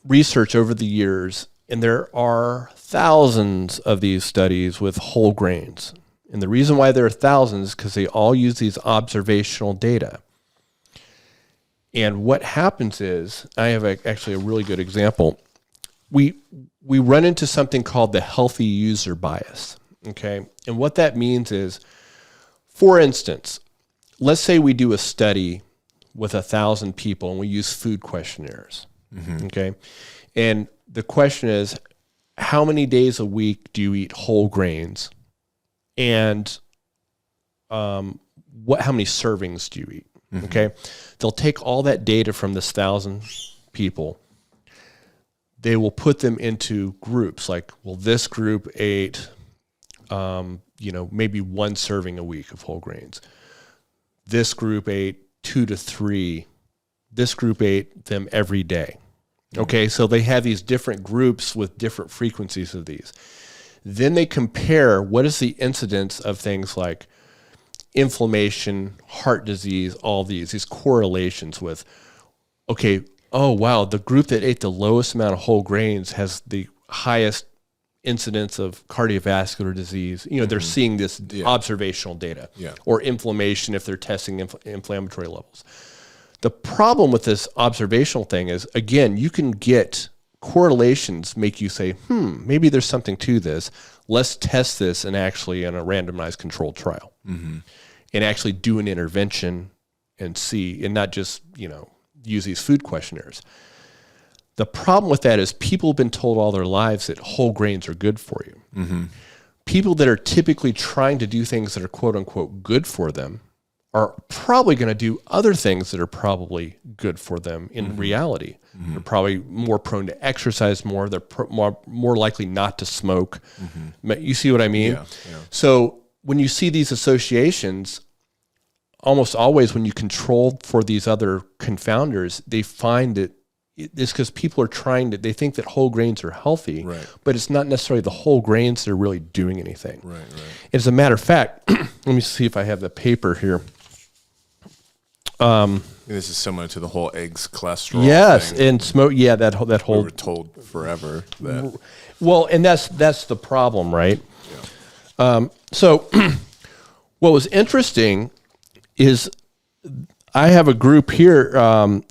research over the years, and there are thousands of these studies with whole grains. And the reason why there are thousands is because they all use these observational data. And what happens is, I have actually a really good example. We run into something called the healthy user bias, okay? And what that means is, for instance, let's say we do a study with 1,000 people and we use food questionnaires, okay? And the question is, how many days a week do you eat whole grains? And how many servings do you eat? Okay? They'll take all that data from this 1,000 people. They will put them into groups like, well, this group ate, maybe 1 serving a week of whole grains. This group ate 2 to 3. This group ate them every day. Okay, so they have these different groups with different frequencies of these. Then they compare what is the incidence of things like inflammation, heart disease, all these correlations with, okay, oh, wow, the group that ate the lowest amount of whole grains has the highest incidence of cardiovascular disease. They're seeing this observational data or inflammation if they're testing inflammatory levels. The problem with this observational thing is, again, you can get correlations make you say, maybe there's something to this. Let's test this in a randomized controlled trial and actually do an intervention and see, and not just, use these food questionnaires. The problem with that is people have been told all their lives that whole grains are good for you. People that are typically trying to do things that are quote unquote good for them are probably going to do other things that are probably good for them in reality. They're probably more prone to exercise more. They're more likely not to smoke. You see what I mean? Yeah. So when you see these associations, almost always when you control for these other confounders, they find that it's because people are they think that whole grains are healthy, but it's not necessarily the whole grains that are really doing anything. Right. As a matter of fact, let me see if I have the paper here. This is similar to the whole eggs cholesterol. Yes, thing. and smoke. Yeah, that whole. We were told forever that. Well, and that's the problem, right? Yeah. So, what was interesting is I have a group here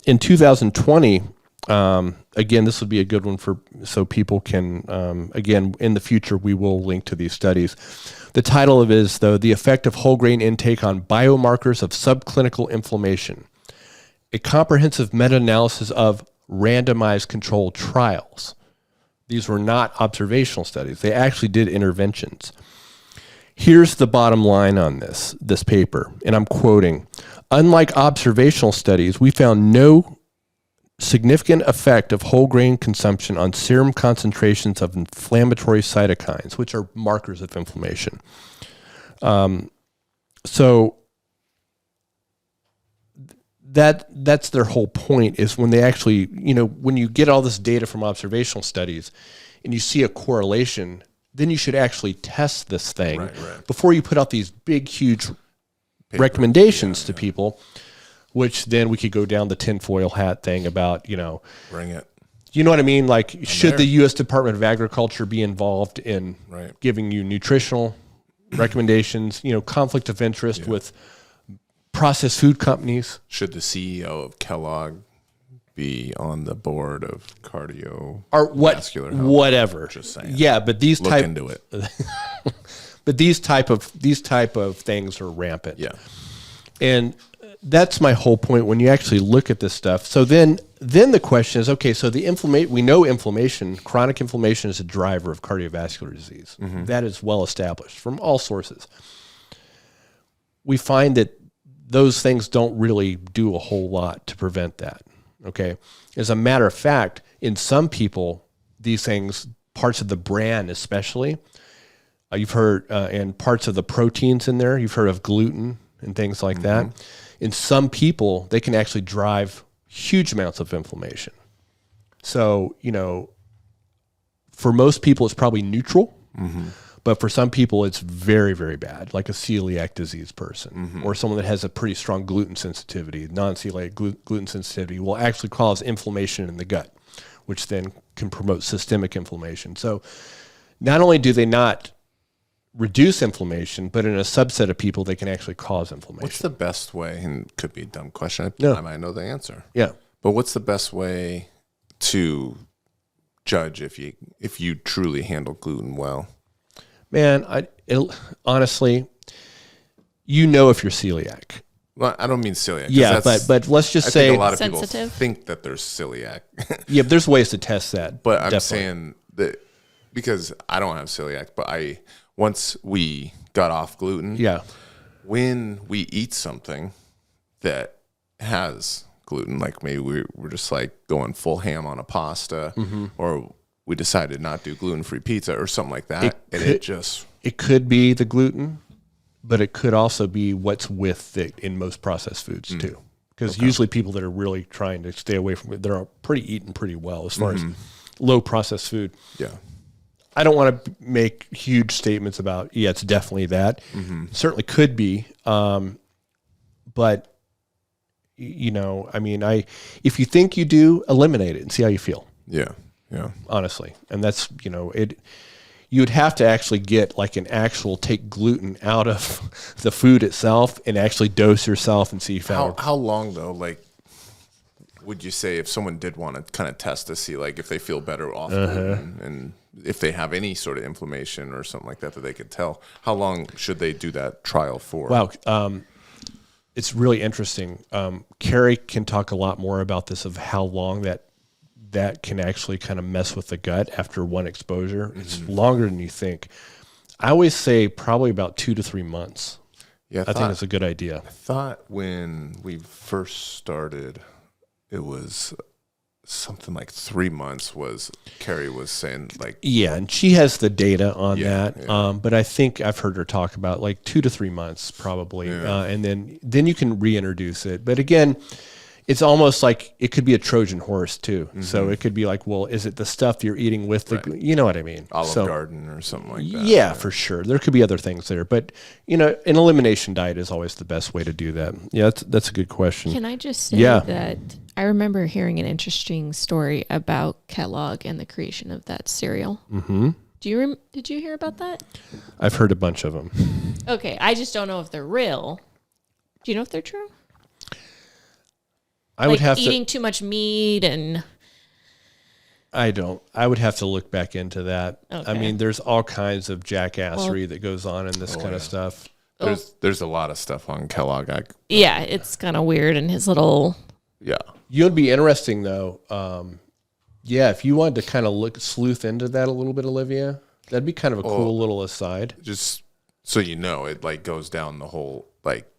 in 2020. Again, this would be a good one so people can. Again, in the future, we will link to these studies. The title of it is, though, The Effect of Whole Grain Intake on Biomarkers of Subclinical Inflammation, a comprehensive meta-analysis of randomized controlled trials. These were not observational studies. They actually did interventions. Here's the bottom line on this paper, and I'm quoting, unlike observational studies, we found no significant effect of whole grain consumption on serum concentrations of inflammatory cytokines, which are markers of inflammation. So that's their whole point, is when they actually, when you get all this data from observational studies and you see a correlation, then you should actually test this thing before you put out these big, huge recommendations to people. Which then we could go down the tinfoil hat thing about, Bring it. You know what I mean? Like, should the U.S. Department of Agriculture be involved in giving you nutritional recommendations, conflict of interest with processed food companies. Should the CEO of Kellogg be on the board of cardiovascular health? Whatever. Just saying. Yeah, but these Look into it. but these type of things are rampant. Yeah. And that's my whole point when you actually look at this stuff. So then the question is, okay, so we know inflammation, chronic inflammation is a driver of cardiovascular disease. That is well established from all sources. We find that those things don't really do a whole lot to prevent that. Okay. As a matter of fact, in some people, these things, parts of the bran especially, you've heard, and parts of the proteins in there, you've heard of gluten and things like that. In some people, they can actually drive huge amounts of inflammation. So, for most people, it's probably neutral. But for some people, it's very, very bad, like a celiac disease person or someone that has a pretty strong gluten sensitivity. Non-celiac gluten sensitivity will actually cause inflammation in the gut, which then can promote systemic inflammation. So not only do they not reduce inflammation, but in a subset of people, they can actually cause inflammation. What's the best way, and it could be a dumb question, No. I might know the answer. Yeah. But what's the best way to judge if you truly handle gluten well? Man, honestly, if you're celiac. Well, I don't mean celiac. Yeah, but let's just say think a lot of sensitive. people think that they're celiac. yeah, there's ways to test that. But I'm definitely. saying that because I don't have celiac, but once we got off gluten, when we eat something that has gluten, like maybe we're just like going full ham on a pasta, or we decided not to do gluten-free pizza or something like that, it could be the gluten, but it could also be what's with it in most processed foods too. Because usually people that are really trying to stay away from it, they're eating pretty well as far as low processed food. Yeah. I don't want to make huge statements about, it's definitely that. Certainly could be. But, if you think you do, eliminate it and see how you feel. Yeah. Yeah. Honestly. And that's, you'd have to actually get like take gluten out of the food itself and actually dose yourself and see how long though, like, would you say if someone did want to kind of test to see like if they feel better off gluten and if they have any sort of inflammation or something like that they could tell, how long should they do that trial for? Wow. It's really interesting. Carrie can talk a lot more about this of how long that can actually kind of mess with the gut after one exposure. It's longer than you think. I always say probably about 2 to 3 months. Yeah, I think that's a good idea. I thought when we first started, it was something like 3 months was Carrie was saying like. Yeah, and she has the data on that. Yeah. But I think I've heard her talk about like 2 to 3 months probably. Yeah. And then you can reintroduce it. But again, it's almost like it could be a Trojan horse too. So it could be like, well, is it the stuff you're eating with the, you know what I mean? Olive Garden or something like that. Yeah, for sure. There could be other things there, but an elimination diet is always the best way to do that. Yeah, that's a good question. Can I just say that I remember hearing an interesting story about Kellogg and the creation of that cereal. Did you hear about that? I've heard a bunch of them. Okay, I just don't know if they're real. Do you know if they're true? I would have eating too much meat and. I don't. I would have to look back into that. Okay. I mean, there's all kinds of jackassery that goes on in this kind of stuff. There's a lot of stuff on Kellogg. Yeah, it's kind of weird in his little. Yeah. You would be interesting though. If you wanted to kind of sleuth into that a little bit, Olivia, that'd be kind of a cool little aside. Just so it like goes down the whole like,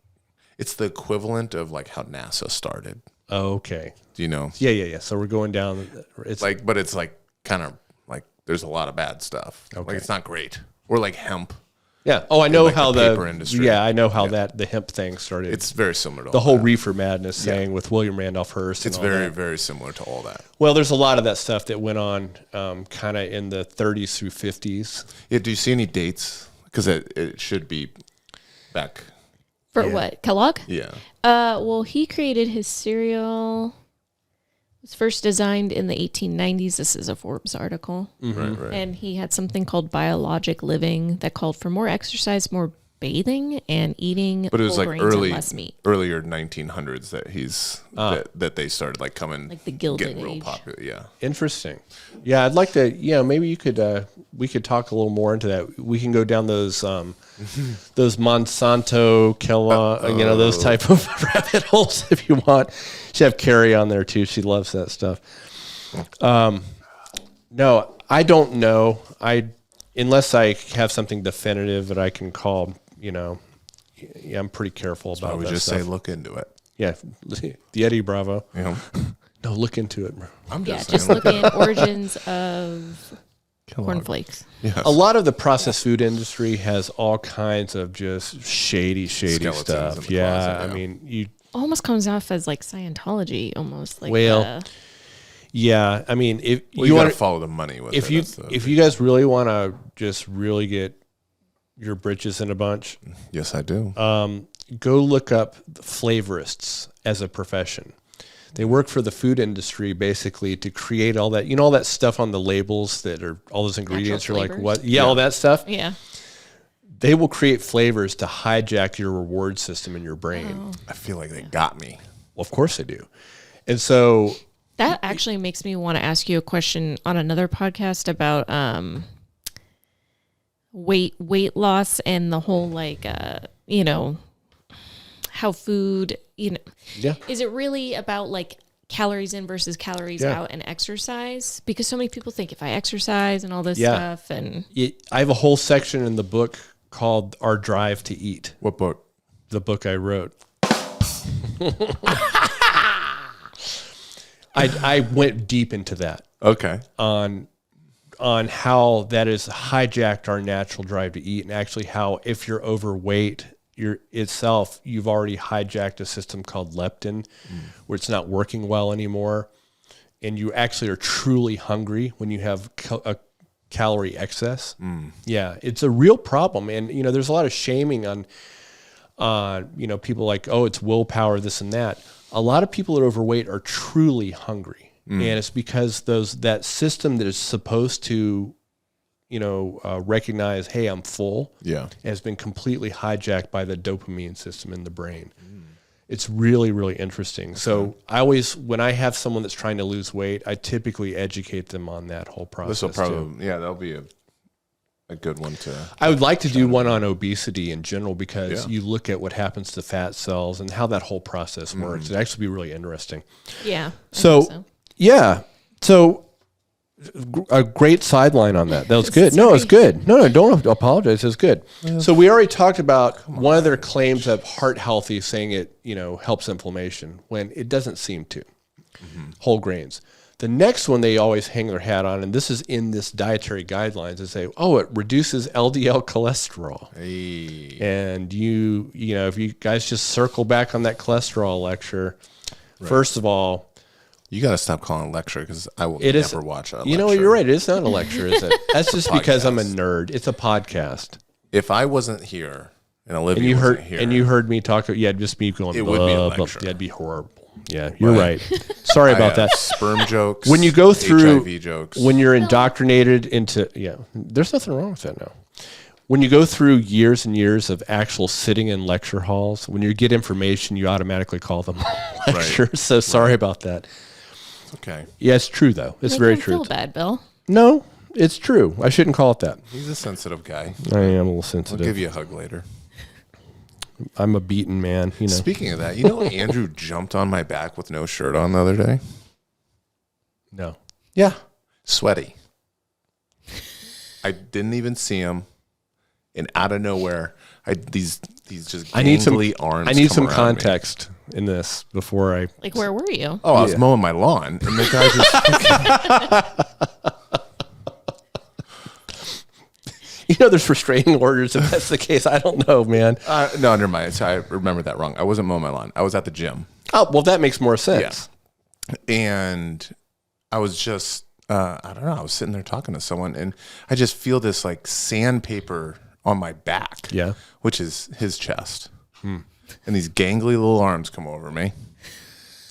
it's the equivalent of like how NASA started. Oh, okay. Do you know? Yeah. So we're going down. It's like, but it's like kind of like there's a lot of bad stuff. Okay. Like it's not great. Or like hemp. Yeah. Oh, I know how the paper industry. Yeah, I know how the hemp thing started. It's very similar to the whole reefer madness thing with William Randolph Hearst. It's very, very similar to all that. Well, there's a lot of that stuff that went on kind of in the 30s through 50s. Yeah. Do you see any dates? Because it should be back. For what? Kellogg? Yeah. Well, he created his cereal. was first designed in the 1890s. This is a Forbes article. Right. And he had something called biologic living that called for more exercise, more bathing, and eating But it was whole like grains and less meat. earlier 1900s that that they started like coming, Like the Gilded getting real Age. popular. Yeah. Interesting. Yeah, I'd like to. Yeah, maybe you could. We could talk a little more into that. We can go down those Monsanto, Kellogg, those type of rabbit holes if you want. Should have Carrie on there too. She loves that stuff. No, I don't know. Unless I have something definitive that I can call. Yeah, I'm pretty careful about I would that just stuff. say look into it. Yeah, the Eddie Bravo. You know, No, look into it. Bro. I'm Yeah, just just saying, looking at origins of Kellogg. cornflakes. Yes. A lot of the processed food industry has all kinds of just shady Skeletons in stuff. the Yeah, closet, I mean, you. Almost comes off as like Scientology, almost like. Well, Yeah, I mean, if Well, you got want to follow the money with if it. you That's the if big- you guys really want to just really get your britches in a bunch, Yes, I do. go look up flavorists as a profession. They work for the food industry basically to create all that, all that stuff on the labels that are all those ingredients. You're like, flavors? what? Yeah, all that stuff. yeah. They will create flavors to hijack your reward system in your brain. I feel like they got me. Well, of course they do. And so, That actually makes me want to ask you a question on another podcast about weight loss and the whole how food, yeah, is it really about like calories in versus calories Yeah. out and exercise? Because so many people think if I exercise and all this Yeah. stuff and I have a whole section in the book called Our Drive to Eat, What book? the book I wrote. I went deep into that Okay. on how that has hijacked our natural drive to eat, and actually how if you're overweight you've already hijacked a system called leptin where it's not working well anymore, and you actually are truly hungry when you have a calorie excess. Yeah, it's a real problem. And there's a lot of shaming on people like, oh, it's willpower, this and that. A lot of people that are overweight are truly hungry, and it's because that system that is supposed to recognize, hey, I'm full, has been completely hijacked by the dopamine system in the brain. It's really, really interesting. So I always, when I have someone that's trying to lose weight, I typically educate them on that whole process. This will too. probably, that'll be a good one to. I would like to do one on obesity in general, because Yeah. you look at what happens to fat cells and how that whole process works. It'd actually be really interesting. yeah. I So, think so. yeah. So a great sideline on that. That was good. No, it's good. No, don't apologize. It's good. So we already talked about one of their claims of heart healthy, saying it, helps inflammation, when it doesn't seem to. Whole grains. The next one they always hang their hat on, and this is in this dietary guidelines, is say, oh, it reduces LDL cholesterol. Hey. And if you guys just circle back on that cholesterol lecture, first of all, You got to stop calling it lecture, because I will it is. never watch a You know what? lecture. You're right. It's not a lecture, is it? That's just because I'm a podcast. nerd. It's a podcast. If I wasn't here and Olivia And you wasn't heard here, heard me talk. Yeah, just me going. It would be a blah, blah. lecture. Yeah, it'd be horrible. Yeah, you're Right. right. Sorry I about have that. sperm jokes. When you go through HIV jokes. when you're indoctrinated into there's nothing wrong with that now. When you go through years and years of actual sitting in lecture halls, when you get information, you automatically call them lectures. So sorry about that. Okay, Yeah, it's true though. It's Make very him true. feel bad, Bill. No, it's true. I shouldn't call it that. he's a sensitive guy. I am a little I'll sensitive. give you a hug later. I'm a beaten man. Speaking of that, Andrew jumped on my back with no shirt on the other day. No. Yeah, sweaty. I didn't even see him, and out of nowhere, these just I need some arms. I need come some around me. context in this before I. Like, where were you? Oh, I was Yeah. mowing my lawn, and the guy just There's restraining orders if that's the case. I don't know, man. no, never mind. So I remember that wrong. I wasn't mowing my lawn. I was at the gym. Oh, well, that makes more sense. And I was just, I don't know, I was sitting there talking to someone, and I just feel this like sandpaper on my back, Yeah. which is his chest. And these gangly little arms come over me.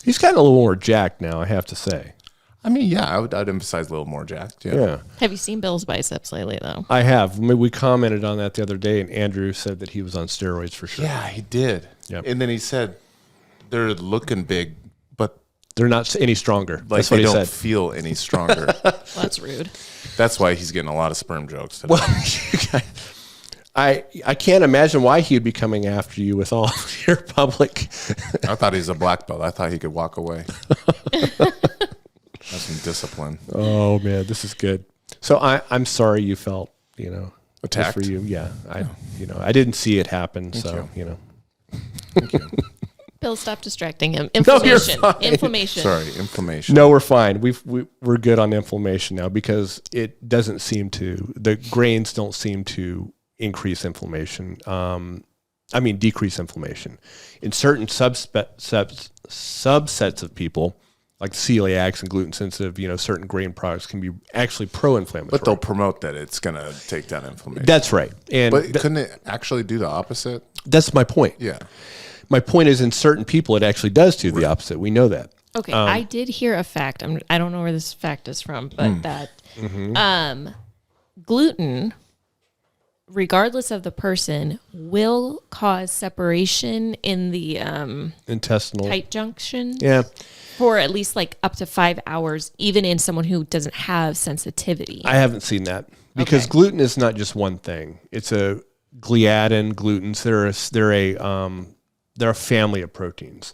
He's gotten a little more jacked now, I have to say. I mean, yeah, I'd emphasize a little more jacked. Yeah. Have you seen Bill's biceps lately, though? I have. I mean, we commented on that the other day, and Andrew said that he was on steroids for sure. Yeah, he did. Yep. And then he said they're looking big, but They're not any stronger. like That's what they he don't said. feel any stronger. Well, that's rude. That's why he's getting a lot of sperm jokes today. Well, I can't imagine why he would be coming after you with all your public. I thought he was a black belt. I thought he could walk away. Have some discipline. Oh man, this is good. So I'm sorry you felt, Attacked? good for you. Yeah, I didn't see it happen. Thank you. Bill, stop distracting him. No, you're Inflammation. fine. Inflammation. Sorry, inflammation. No, we're fine. We're good on inflammation now because it doesn't seem to. The grains don't seem to increase inflammation. Decrease inflammation in certain subsets of people, like celiacs and gluten sensitive. Certain grain products can be actually pro-inflammatory. But they'll promote that it's going to take down inflammation. That's right. And But couldn't it actually do the opposite? that's my point. Yeah. My point is, in certain people, it actually does do the opposite. We know that. Okay, I did hear a fact. I don't know where this fact is from, but that gluten, regardless of the person, will cause separation in the Intestinal. tight junction Yeah. for at least like up to 5 hours, even in someone who doesn't have sensitivity. I haven't seen that because Okay. gluten is not just one thing. It's a gliadin, glutens. They're a family of proteins.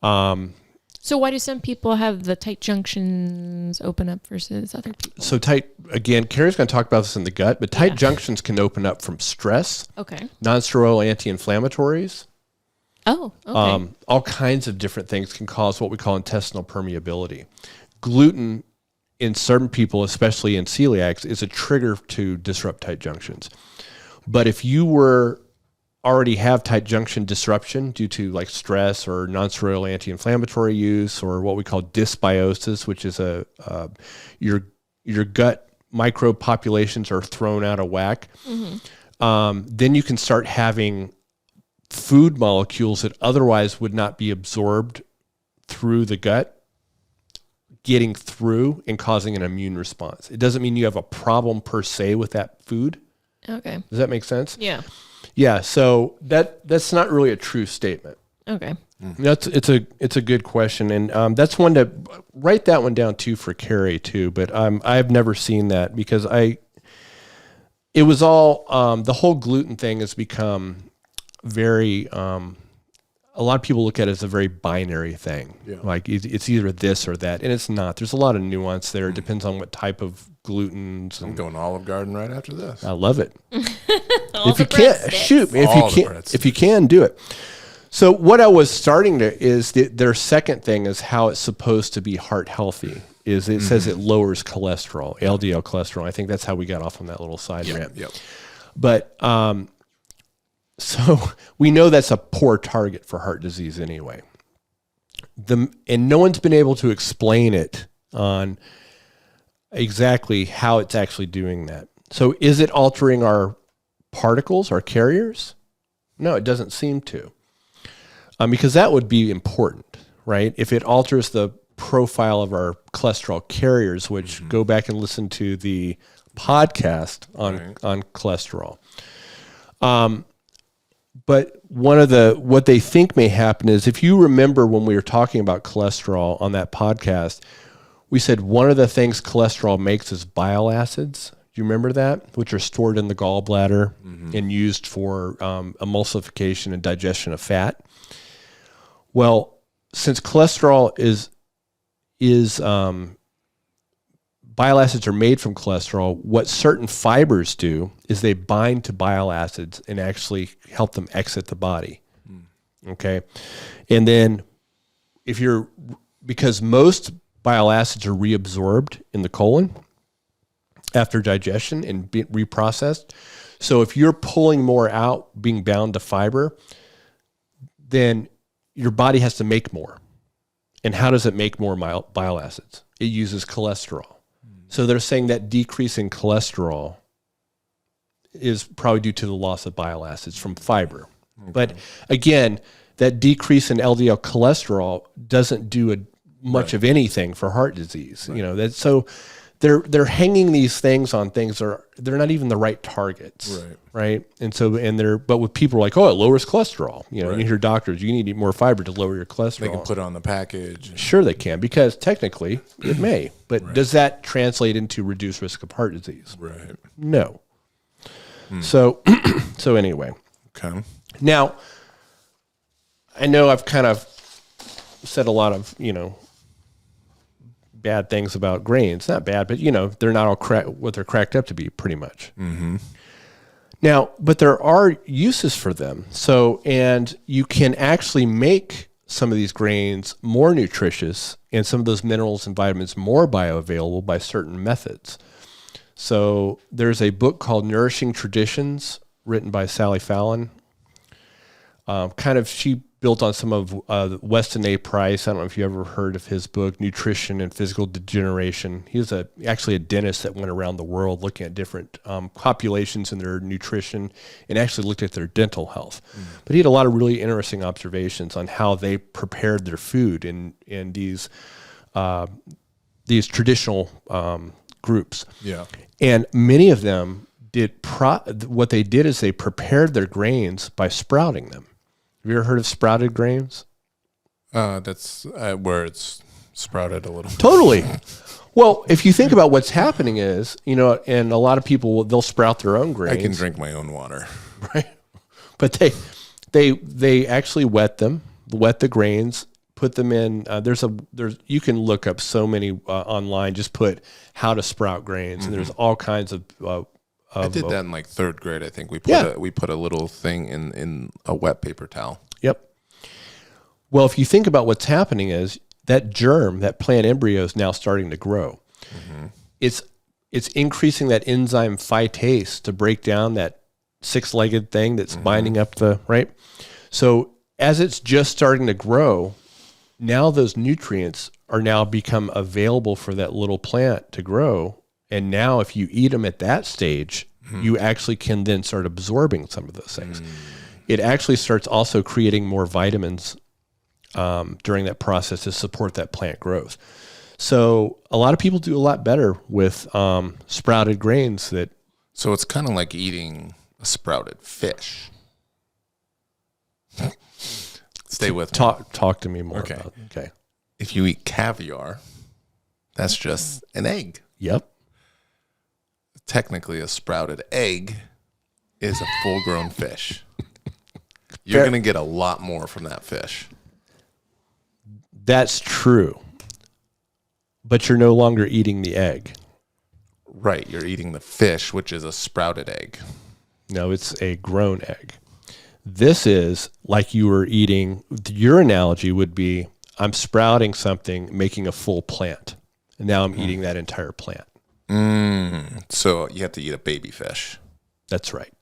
So why do some people have the tight junctions open up versus other people? So tight, again, Carrie's going to talk about this in the gut, but tight junctions can open up from stress, Okay. non-steroidal anti-inflammatories. Oh, okay. All kinds of different things can cause what we call intestinal permeability. Gluten in certain people, especially in celiacs, is a trigger to disrupt tight junctions. But if you already have tight junction disruption due to like stress or non-steroidal anti-inflammatory use or what we call dysbiosis, which is your gut microbe populations are thrown out of whack, then you can start having food molecules that otherwise would not be absorbed through the gut getting through and causing an immune response. It doesn't mean you have a problem per se with that food. Okay. Does that make sense? Yeah. Yeah, so that's not really a true statement. Okay. It's a good question, and that's one to write that one down too for Carrie too. But I've never seen that because it was all the whole gluten thing has become very. A lot of people look at it as a very binary thing, like it's either this or that, and it's not. There's a lot of nuance there. It depends on what type of glutens. I'm going Olive Garden right after this. I love it. All If the you can't breadsticks. shoot, All the breadsticks. if you can do it. So what I was starting to is their second thing is how it's supposed to be heart healthy. Is it says it lowers cholesterol, LDL cholesterol. I think that's how we got off on that little side rant. Yep. But so we know that's a poor target for heart disease anyway. And no one's been able to explain it on exactly how it's actually doing that. So is it altering our particles, our carriers? No, it doesn't seem to. Because that would be important, right? If it alters the profile of our cholesterol carriers, which go back and listen to the podcast on cholesterol. But what they think may happen is, if you remember when we were talking about cholesterol on that podcast, we said one of the things cholesterol makes is bile acids. Do you remember that? Which are stored in the gallbladder and used for emulsification and digestion of fat. Well, since cholesterol is bile acids are made from cholesterol, what certain fibers do is they bind to bile acids and actually help them exit the body. Okay. And then because most bile acids are reabsorbed in the colon after digestion and reprocessed. So if you're pulling more out, being bound to fiber, then your body has to make more. And how does it make more bile acids? It uses cholesterol. So they're saying that decrease in cholesterol is probably due to the loss of bile acids from fiber. Okay. But again, that decrease in LDL cholesterol doesn't do much Right. of anything for heart disease. You know, that's so they're hanging these things on things that they're not even the right targets. Right. And so, but with people like, oh, it lowers cholesterol. You know, Right. you hear doctors, you need to eat more fiber to lower your cholesterol. They can put it on the package. Sure, they can, because technically it may. But does that translate into reduced risk of heart disease? Right. No. So, so anyway, Okay. now I know I've kind of said a lot of, you know, bad things about grains. Not bad, but, you know, they're not all what they're cracked up to be, pretty much. Mm-hmm. Now, but there are uses for them. So, and you can actually make some of these grains more nutritious and some of those minerals and vitamins more bioavailable by certain methods. So there's a book called Nourishing Traditions, written by Sally Fallon. She built on some of Weston A. Price. I don't know if you ever heard of his book, Nutrition and Physical Degeneration. He was actually a dentist that went around the world looking at different populations and their nutrition, and actually looked at their dental health. But he had a lot of really interesting observations on how they prepared their food in these traditional groups. Yeah. And many of them what they did is they prepared their grains by sprouting them. Have you ever heard of sprouted grains? That's where it's sprouted a little. Totally. Well, if you think about what's happening is, you know, and a lot of people, they'll sprout their own grains. I can drink my own water. Right. But they actually wet the grains, put them in. You can look up so many online. Just put how to sprout grains, and there's all kinds of. I did that in like third grade. I think we put a little thing in a wet paper towel. Yep. Well, if you think about what's happening is that germ, that plant embryo, is now starting to grow. Mm-hmm. It's increasing that enzyme phytase to break down that six-legged thing that's binding up the right. So as it's just starting to grow, now those nutrients are now become available for that little plant to grow. And now if you eat them at that stage, you actually can then start absorbing some of those things. It actually starts also creating more vitamins during that process to support that plant growth. So a lot of people do a lot better with sprouted grains. So it's kind of like eating a sprouted fish. Stay with me. Talk to me more Okay. about it. Okay. If you eat caviar, that's just an egg. Yep. Technically, a sprouted egg is a full-grown fish. You're going to get a lot more from that fish. That's true. But you're no longer eating the egg. Right. You're eating the fish, which is a sprouted egg. No, it's a grown egg. This is like you were eating, your analogy would be, I'm sprouting something, making a full plant. And now I'm eating that entire plant. So you have to eat a baby fish. That's right.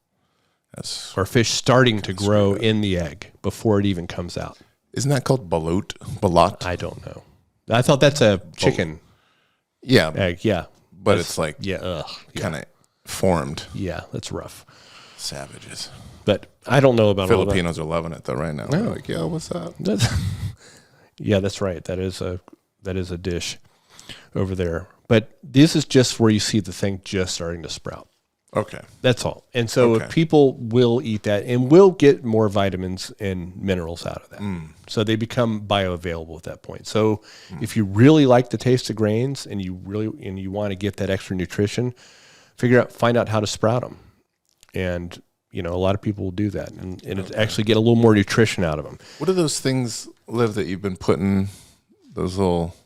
That's, Or fish starting to grow in the egg before it even comes out. isn't that called balut? I don't know. I thought that's a chicken Yeah, egg. Yeah. but it's like Kind of formed. Yeah, that's rough. Savages. But I don't know about Filipinos are loving it though right now. They're like, yo, what's up? Yeah, that's right. That is a dish over there. But this is just where you see the thing just starting to sprout. Okay. That's all. And so if people will eat that and will get more vitamins and minerals out of that. So they become bioavailable at that point. So if you really like the taste of grains and you want to get that extra nutrition, find out how to sprout them. And a lot of people will do that and actually get a little more nutrition out of them. What are those things, Liv, that you've been putting, those little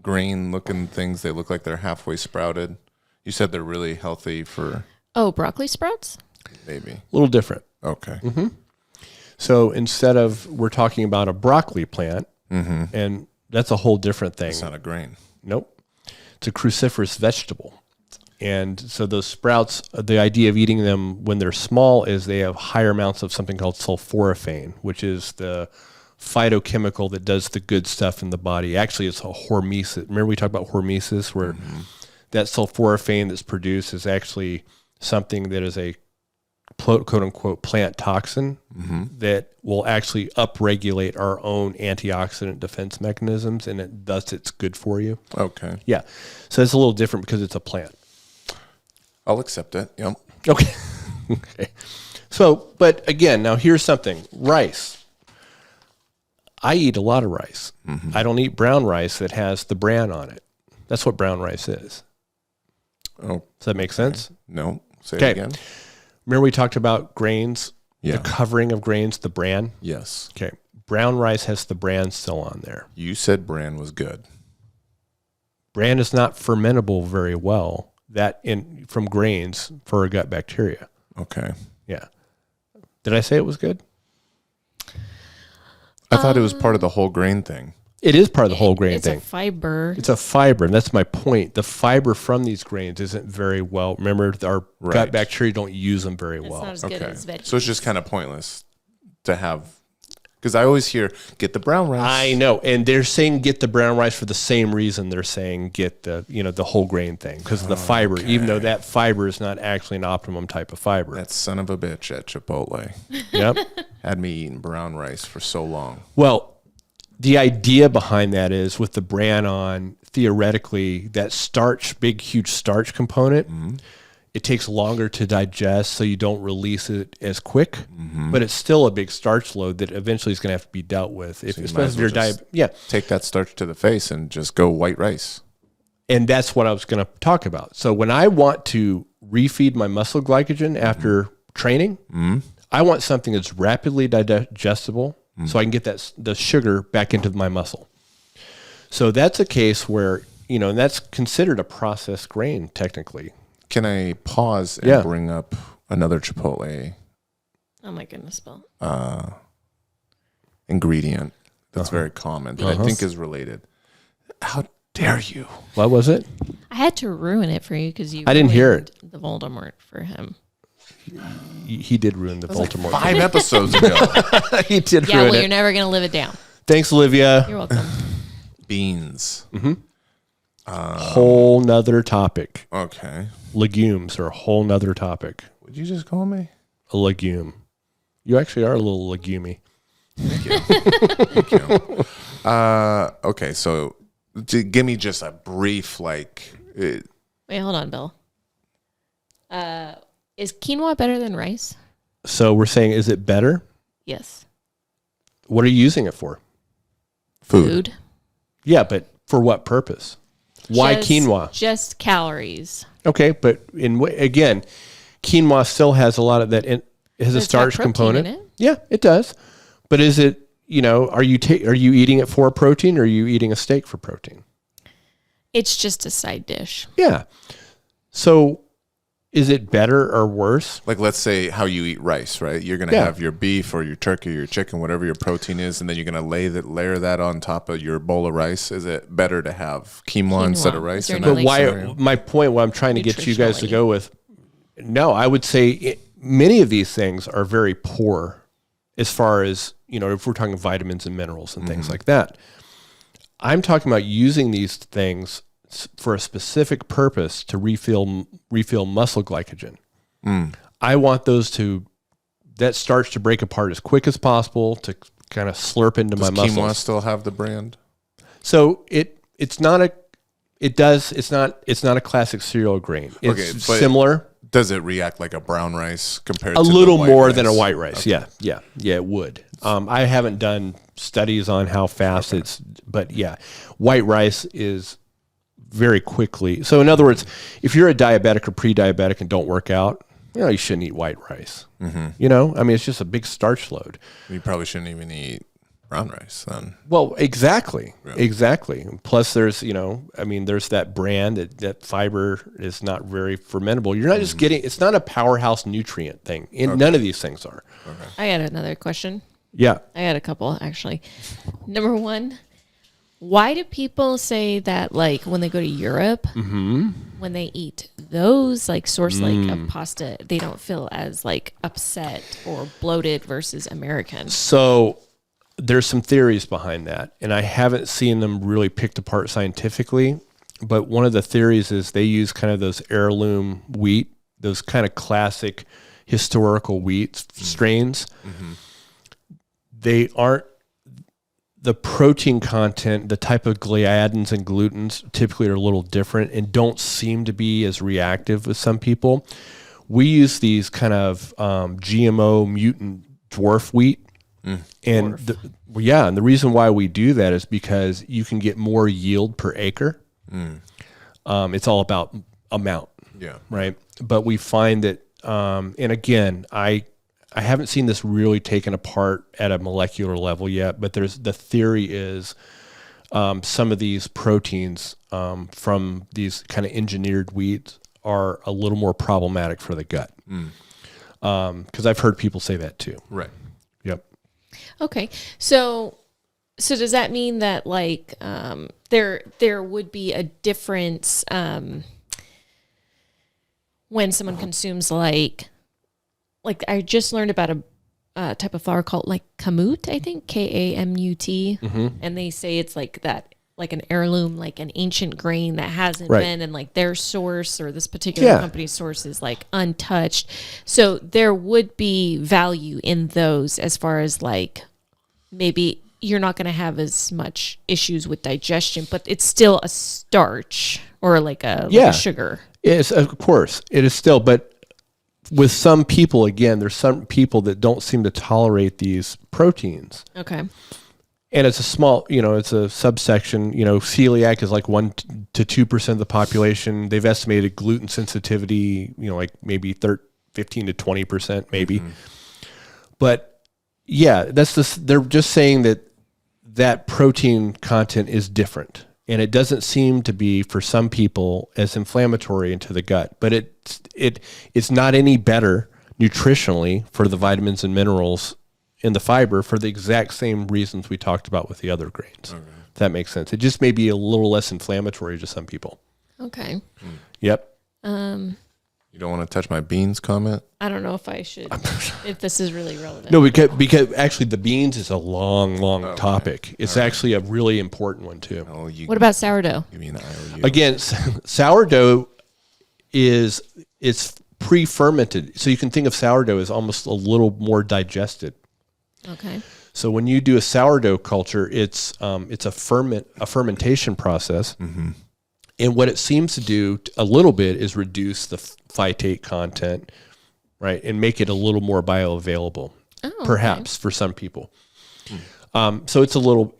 grain-looking things? They look like they're halfway sprouted. You said they're really healthy for... Oh, broccoli sprouts? Maybe. A little different. Okay. So instead of, we're talking about a broccoli plant, and that's a whole different thing. It's not a grain. Nope. It's a cruciferous vegetable. And so those sprouts, the idea of eating them when they're small is they have higher amounts of something called sulforaphane, which is the phytochemical that does the good stuff in the body. Actually, it's a hormesis. Remember we talked about hormesis, where that sulforaphane that's produced is actually something that is a quote unquote plant toxin that will actually upregulate our own antioxidant defense mechanisms, and thus it's good for you. Okay. Yeah. So it's a little different because it's a plant. I'll accept it. Yep. Okay. Okay. So, but again, now here's something. Rice. I eat a lot of rice. I don't eat brown rice that has the bran on it. That's what brown rice is. Oh, Does that make sense? no. Say Okay. it again. Remember we talked about grains, Yeah. the covering of grains, the bran? Yes. Okay. Brown rice has the bran still on there. You said bran was good. Bran is not fermentable very well from grains for a gut bacteria. Okay. Yeah. Did I say it was good? I thought it was part of the whole grain thing. It is part of the whole grain It's thing. a fiber. It's a fiber, and that's my point. The fiber from these grains isn't very well. Remember, our Right. gut bacteria don't use them very It's well. not as good Okay. as veggies. So it's just kind of pointless to have, because I always hear, get the brown rice. I know, and they're saying get the brown rice for the same reason they're saying get the the whole grain thing, because of the fiber. Even though that fiber is not actually an optimum type of fiber. That son of a bitch at Chipotle Yep. had me eating brown rice for so long. Well, the idea behind that is with the bran on, theoretically, that starch, big, huge starch component, it takes longer to digest, so you don't release it as quick. But it's still a big starch load that eventually is going to have to be dealt with. you might Especially as if you're well just yeah. Take that starch to the face and just go white rice. And that's what I was going to talk about. So when I want to refeed my muscle glycogen after training, I want something that's rapidly digestible, so I can get the sugar back into my muscle. So that's a case where, and that's considered a processed grain technically. Can I pause and bring up another Chipotle Oh my goodness, Bill. ingredient that's very common that I think is related? How dare you? What was it? I had to ruin it for you because you. I didn't hear ruined The Voldemort for him. He did ruin the Baltimore. 5 episodes ago. He did Yeah, ruin well, it. you're never gonna live it down. Thanks, Olivia. You're welcome. Beans. Whole nother topic. Okay. Legumes are a whole nother topic. Would you just call me? A legume. You actually are a little legumey. Thank you. Thank you. Okay, so give me just a brief, Wait, hold on, Bill. Is quinoa better than rice? So we're saying, is it better? Yes. What are you using it for? food. Yeah, but for what purpose? Why Just- quinoa? Just calories. Okay, but again, quinoa still has a lot of that. It has a It's got starch protein component. in it. Yeah, it does. But is it? Are you eating it for protein, or are you eating a steak for protein? It's just a side dish. Yeah. So, is it better or worse? Like, let's say how you eat rice, right? You're going to have your beef or your turkey or your chicken, whatever your protein is, and then you're going to layer that on top of your bowl of rice. Is it better to have quinoa instead of Quinoa. rice? Is there in no, that But why? scenario? My point, what I'm trying to get you guys to Nutritionally. go with, no, I would say many of these things are very poor as far as, if we're talking vitamins and minerals and things like that. I'm talking about using these things for a specific purpose to refill muscle glycogen. I want that starch to break apart as quick as possible to kind of slurp into Does my quinoa muscles. still have the brand? So it's not a classic cereal grain. It's Okay, but similar. Does it react like a brown rice compared A to little the white more rice? than a white rice. Yeah, it would. I haven't done studies on how fast but yeah, white rice is very quickly. So in other words, if you're a diabetic or pre-diabetic and don't work out, you shouldn't eat white rice. It's just a big starch load. You probably shouldn't even eat brown rice then. Well, exactly. Plus there's, there's that bran that fiber is not very fermentable. You're not just getting, it's not a powerhouse nutrient thing. None of these things are. I got another question. Yeah. I got a couple, actually. Number one, why do people say that, like, when they go to Europe, when they eat those, like, source of pasta, they don't feel as, like, upset or bloated versus American? So there's some theories behind that, and I haven't seen them really picked apart scientifically. But one of the theories is they use kind of those heirloom wheat, those kind of classic, historical wheat strains, they aren't, the protein content, the type of gliadins and glutens typically are a little different and don't seem to be as reactive with some people. We use these kind of GMO mutant dwarf wheat. And and the reason why we do that is because you can get more yield per acre. It's all about amount. Yeah. Right. But we find that, and again, I haven't seen this really taken apart at a molecular level yet, but the theory is some of these proteins from these kind of engineered wheats are a little more problematic for the gut. Because I've heard people say that too. Right. Yep. Okay. So does that mean that like there would be a difference when someone consumes like I just learned about a type of flour called like kamut, I think, Kamut, and they say it's like that, like an heirloom, like an ancient grain that hasn't been, and like their source or this particular company's source is like untouched. So there would be value in those as far as like maybe you're not going to have as much issues with digestion, but it's still a starch or like a sugar. Yes, of course it is still, but with some people, again, there's some people that don't seem to tolerate these proteins. Okay. And it's a small, it's a subsection, celiac is like 1 to 2% of the population. They've estimated gluten sensitivity, like maybe 15 to 20%, maybe. But yeah, they're just saying that protein content is different. And it doesn't seem to be, for some people, as inflammatory into the gut. But it's not any better nutritionally for the vitamins and minerals in the fiber for the exact same reasons we talked about with the other grains. Okay. If that makes sense. It just may be a little less inflammatory to some people. Okay. Yep. You don't want to touch my beans comment? I don't know if I should, if this is really relevant. No, because actually the beans is a long topic. It's actually a really important one too. What about sourdough? You mean IOU? Again, sourdough it's pre-fermented. So you can think of sourdough as almost a little more digested. Okay. So when you do a sourdough culture, it's a fermentation process. And what it seems to do a little bit is reduce the phytate content, right, and make it a little more bioavailable, perhaps for some people. So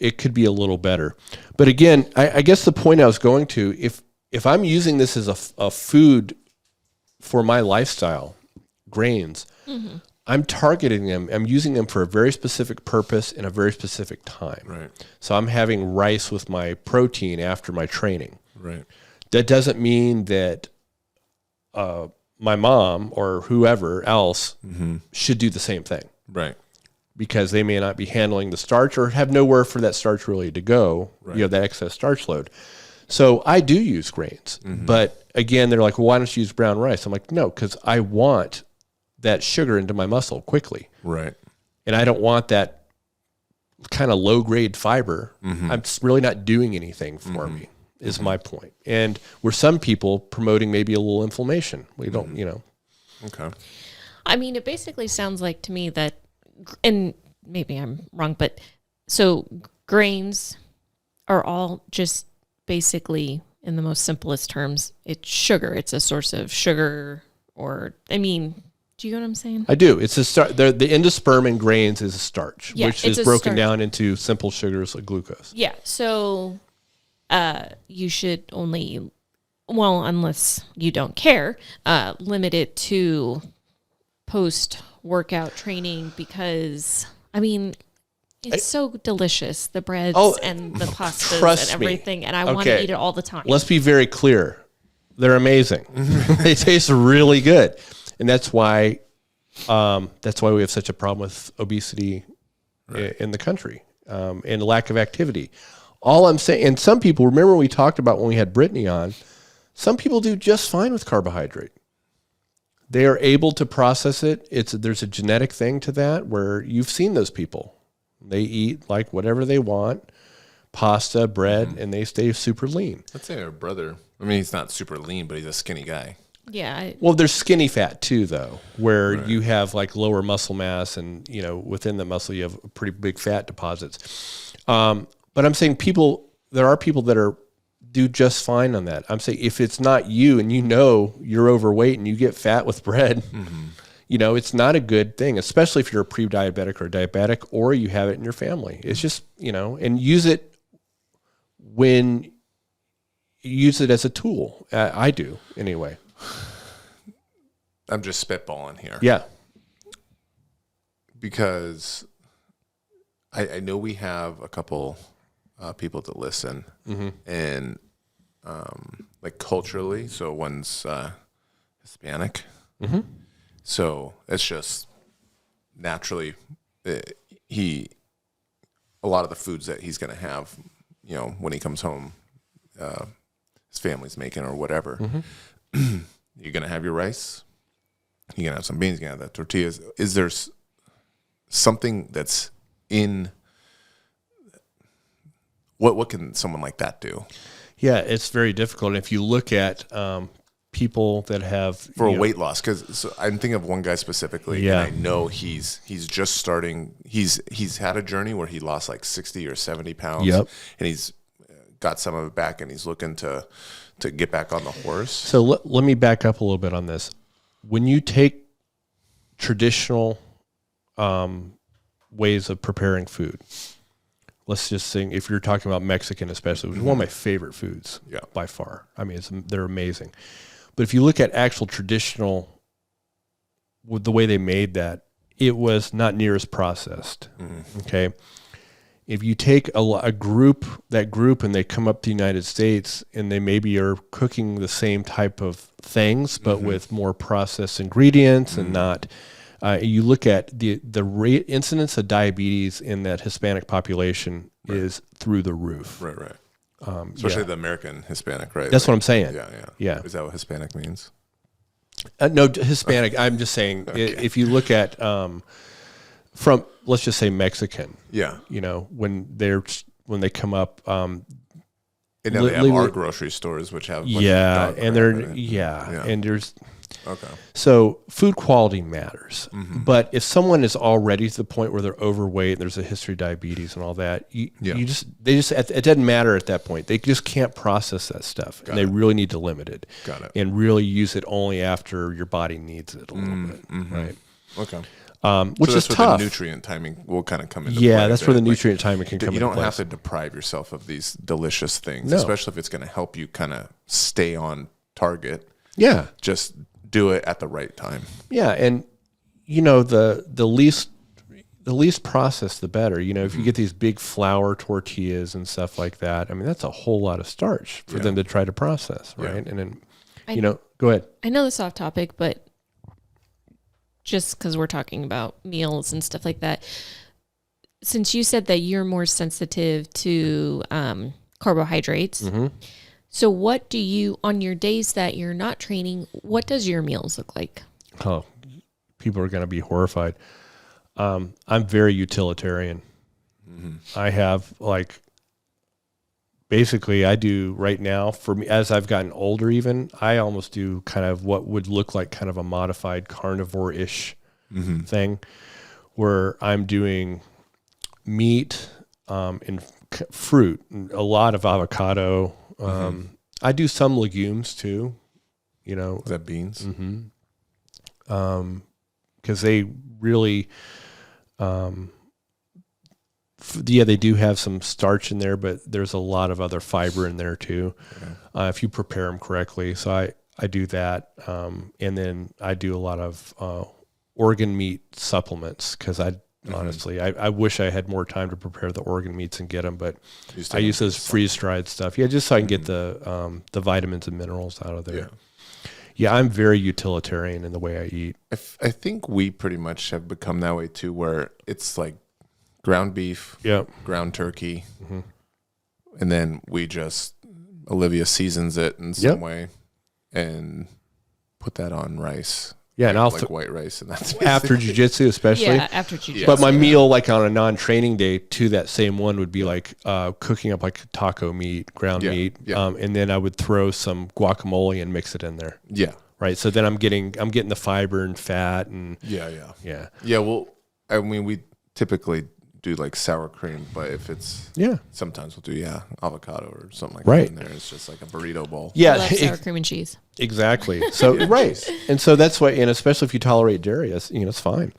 it could be a little better. But again, I guess the point I was going to, if I'm using this as a food for my lifestyle, grains, I'm targeting them. I'm using them for a very specific purpose in a very specific time. Right. So I'm having rice with my protein after my training. Right. That doesn't mean that my mom or whoever else should do the same thing. Right. Because they may not be handling the starch or have nowhere for that starch really to go, that excess starch load. So I do use grains. But again, they're like, well, why don't you use brown rice? I'm like, no, because I want that sugar into my muscle quickly. Right. And I don't want that kind of low-grade fiber. I'm really not doing anything for me. Is my point. And where some people promoting maybe a little inflammation. We don't, Okay. I mean, it basically sounds like to me that, and maybe I'm wrong, but so grains are all just basically, in the most simplest terms, it's sugar. It's a source of sugar do you know what I'm saying? I do. It's the endosperm in grains is a starch, which is broken down into simple sugars like glucose. Yeah. So you should only, unless you don't care, limit it to post-workout training because, it's so delicious, the breads and the pastas and everything, and I want to eat it all the time. Let's be very clear. They're amazing. They taste really good. And that's why we have such a problem with obesity in the country and lack of activity. All I'm saying, and some people, remember we talked about when we had Brittany on, some people do just fine with carbohydrate. They are able to process it. There's a genetic thing to that where you've seen those people. They eat like whatever they want, pasta, bread, and they stay super lean. Let's say our brother, he's not super lean, but he's a skinny guy. Yeah. Well, there's skinny fat too, though, where you have like lower muscle mass, and within the muscle you have pretty big fat deposits. But I'm saying there are people that do just fine on that. I'm saying if it's not you and you're overweight and you get fat with bread, it's not a good thing, especially if you're a pre-diabetic or a diabetic, or you have it in your family. It's just and use it as a tool. I do anyway. I'm just spitballing here. Yeah. Because I know we have a couple people that listen, and like culturally, so one's Hispanic. So it's just naturally a lot of the foods that he's going to have, when he comes home, his family's making or whatever. You're going to have your rice. You're going to have some beans. You're going to have the tortillas. Is there something that's in what can someone like that do? Yeah, it's very difficult. And if you look at people that have for a weight loss, because I'm thinking of one guy specifically, and I know he's just starting. He's had a journey where he lost like 60 or 70 pounds, and he's got some of it back, and he's looking to get back on the horse. So let me back up a little bit on this. When you take traditional ways of preparing food, let's just think if you're talking about Mexican especially, which is one of my favorite foods by far. I mean, they're amazing. But if you look at actual traditional, with the way they made that, it was not near as processed. Okay. If you take a group, and they come up to the United States and they maybe are cooking the same type of things, but with more processed ingredients and not, you look at the rate incidence of diabetes in that Hispanic population is through the roof. Right. Especially the American Hispanic, right? That's what I'm saying. Yeah. Is that what Hispanic means? No, Hispanic. I'm just saying if you look at from, let's just say Mexican. Yeah. When they come up. And now they have our grocery stores, which have and there's so food quality matters. But if someone is already to the point where they're overweight and there's a history of diabetes and all that, it doesn't matter at that point. They just can't process that stuff, and they really need to limit it. And really use it only after your body needs it a little bit, right? Okay. Which is tough. The nutrient timing will kind of come into play. That's where the nutrient timing can come into play. You don't have to deprive yourself of these delicious things, especially if it's going to help you kind of stay on target. Yeah. Just do it at the right time. Yeah, and the least processed, the better. If you get these big flour tortillas and stuff like that, I mean, that's a whole lot of starch for them to try to process, right? And then, go ahead. I know this is off topic, but just because we're talking about meals and stuff like that, since you said that you're more sensitive to carbohydrates, so what do you, on your days that you're not training, what does your meals look like? Oh, people are going to be horrified. I'm very utilitarian. I have basically I do right now, for me, as I've gotten older even, I almost do kind of what would look like kind of a modified carnivore-ish thing, where I'm doing meat and fruit, a lot of avocado. I do some legumes too, Is that beans? Because they really... they do have some starch in there, but there's a lot of other fiber in there too, if you prepare them correctly. So I do that, and then I do a lot of organ meat supplements, because honestly, I wish I had more time to prepare the organ meats and get them, but I use those freeze-dried stuff. Yeah, just so I can get the vitamins and minerals out of there. Yeah, I'm very utilitarian in the way I eat. I think we pretty much have become that way too, where it's like ground beef, ground turkey, and then Olivia seasons it in some way and put that on rice. Yeah, and like white rice, and that's after jiu-jitsu especially. Yeah, after jiu-jitsu. But my meal, like on a non-training day, to that same one would be like cooking up like taco meat, ground meat, and then I would throw some guacamole and mix it in there. Yeah. right? So then I'm getting the fiber and fat and Yeah. Well, I mean, we typically do like sour cream, but if it's sometimes we'll do avocado or something like that in there. It's just like a burrito bowl. Yeah, I love sour cream and cheese. Exactly. So and so that's why, and especially if you tolerate dairy, it's fine.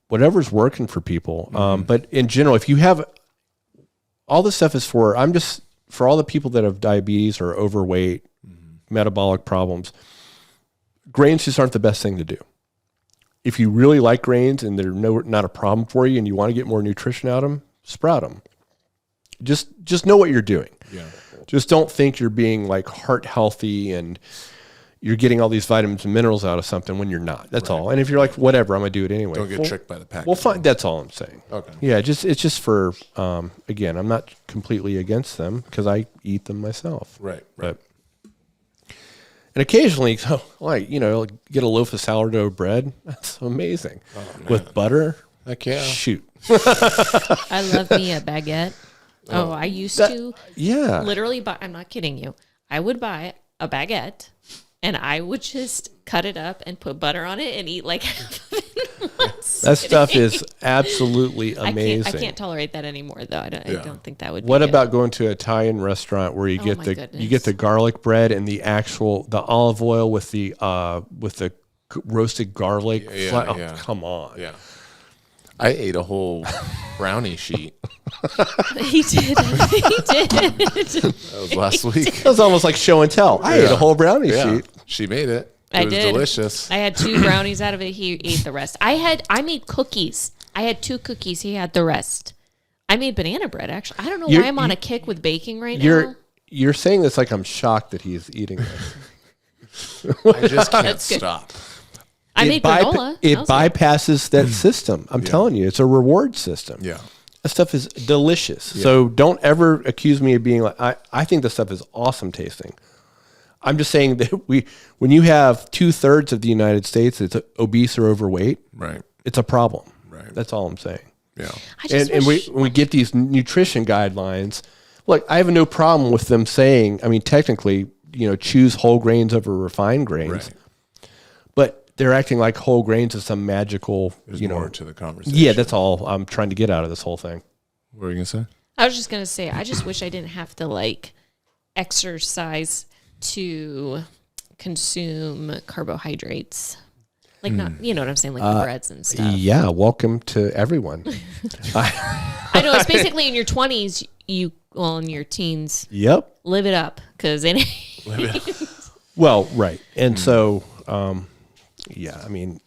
Whatever's working for people. But in general, if you have all this stuff is for all the people that have diabetes or overweight, metabolic problems. Grains just aren't the best thing to do. If you really like grains and they're not a problem for you and you want to get more nutrition out of them, sprout them. Just know what you're doing. Yeah. Just don't think you're being like heart healthy and you're getting all these vitamins and minerals out of something when you're not. That's all. And if you're like, whatever, I'm going to do it anyway. Don't get tricked by the packaging. Well, fine. That's all I'm saying. Okay. Yeah, it's just for, again, I'm not completely against them because I eat them myself. Right. But, and occasionally, get a loaf of sourdough bread. That's amazing. With butter. Heck yeah. Shoot. I love me a baguette. I used to literally buy, I'm not kidding you. I would buy a baguette and I would just cut it up and put butter on it and eat like half of it in one that stuff is absolutely amazing. I can't tolerate that anymore though. I don't think that would be What good. about going to an Italian restaurant where you get the garlic bread and the olive oil with the roasted garlic? Come on. Yeah. I ate a whole brownie sheet. He did. That was last week. That was almost like show and tell. I ate a whole brownie sheet. She made it. I was did. delicious. I had 2 brownies out of it. He ate the rest. I made cookies. I had 2 cookies. He had the rest. I made banana bread, actually. I don't know why I'm on a kick with baking right now. You're saying this like I'm shocked that he's eating this. I just can't stop. I made granola. It bypasses that system. I'm telling you, it's a reward system. Yeah. That stuff is delicious. Yeah. So don't ever accuse me of being like, I think this stuff is awesome tasting. I'm just saying that when you have 2/3 of the United States that's obese or overweight, right, it's a problem. Right. That's all I'm saying. Yeah. And when we get these nutrition guidelines, look, I have no problem with them saying, I mean, technically, choose whole grains over refined grains. Right. But they're acting like whole grains is some magical, There's more to the conversation. Yeah, that's all I'm trying to get out of this whole thing. What were you going to say? I was just going to say, I just wish I didn't have to exercise to consume carbohydrates. Not, you know what I'm saying? Like the breads and stuff. Yeah. Welcome to everyone. I know. It's basically in your 20s, in your teens. Yep. Live it up. Because it Well, right. And so, yeah, I mean,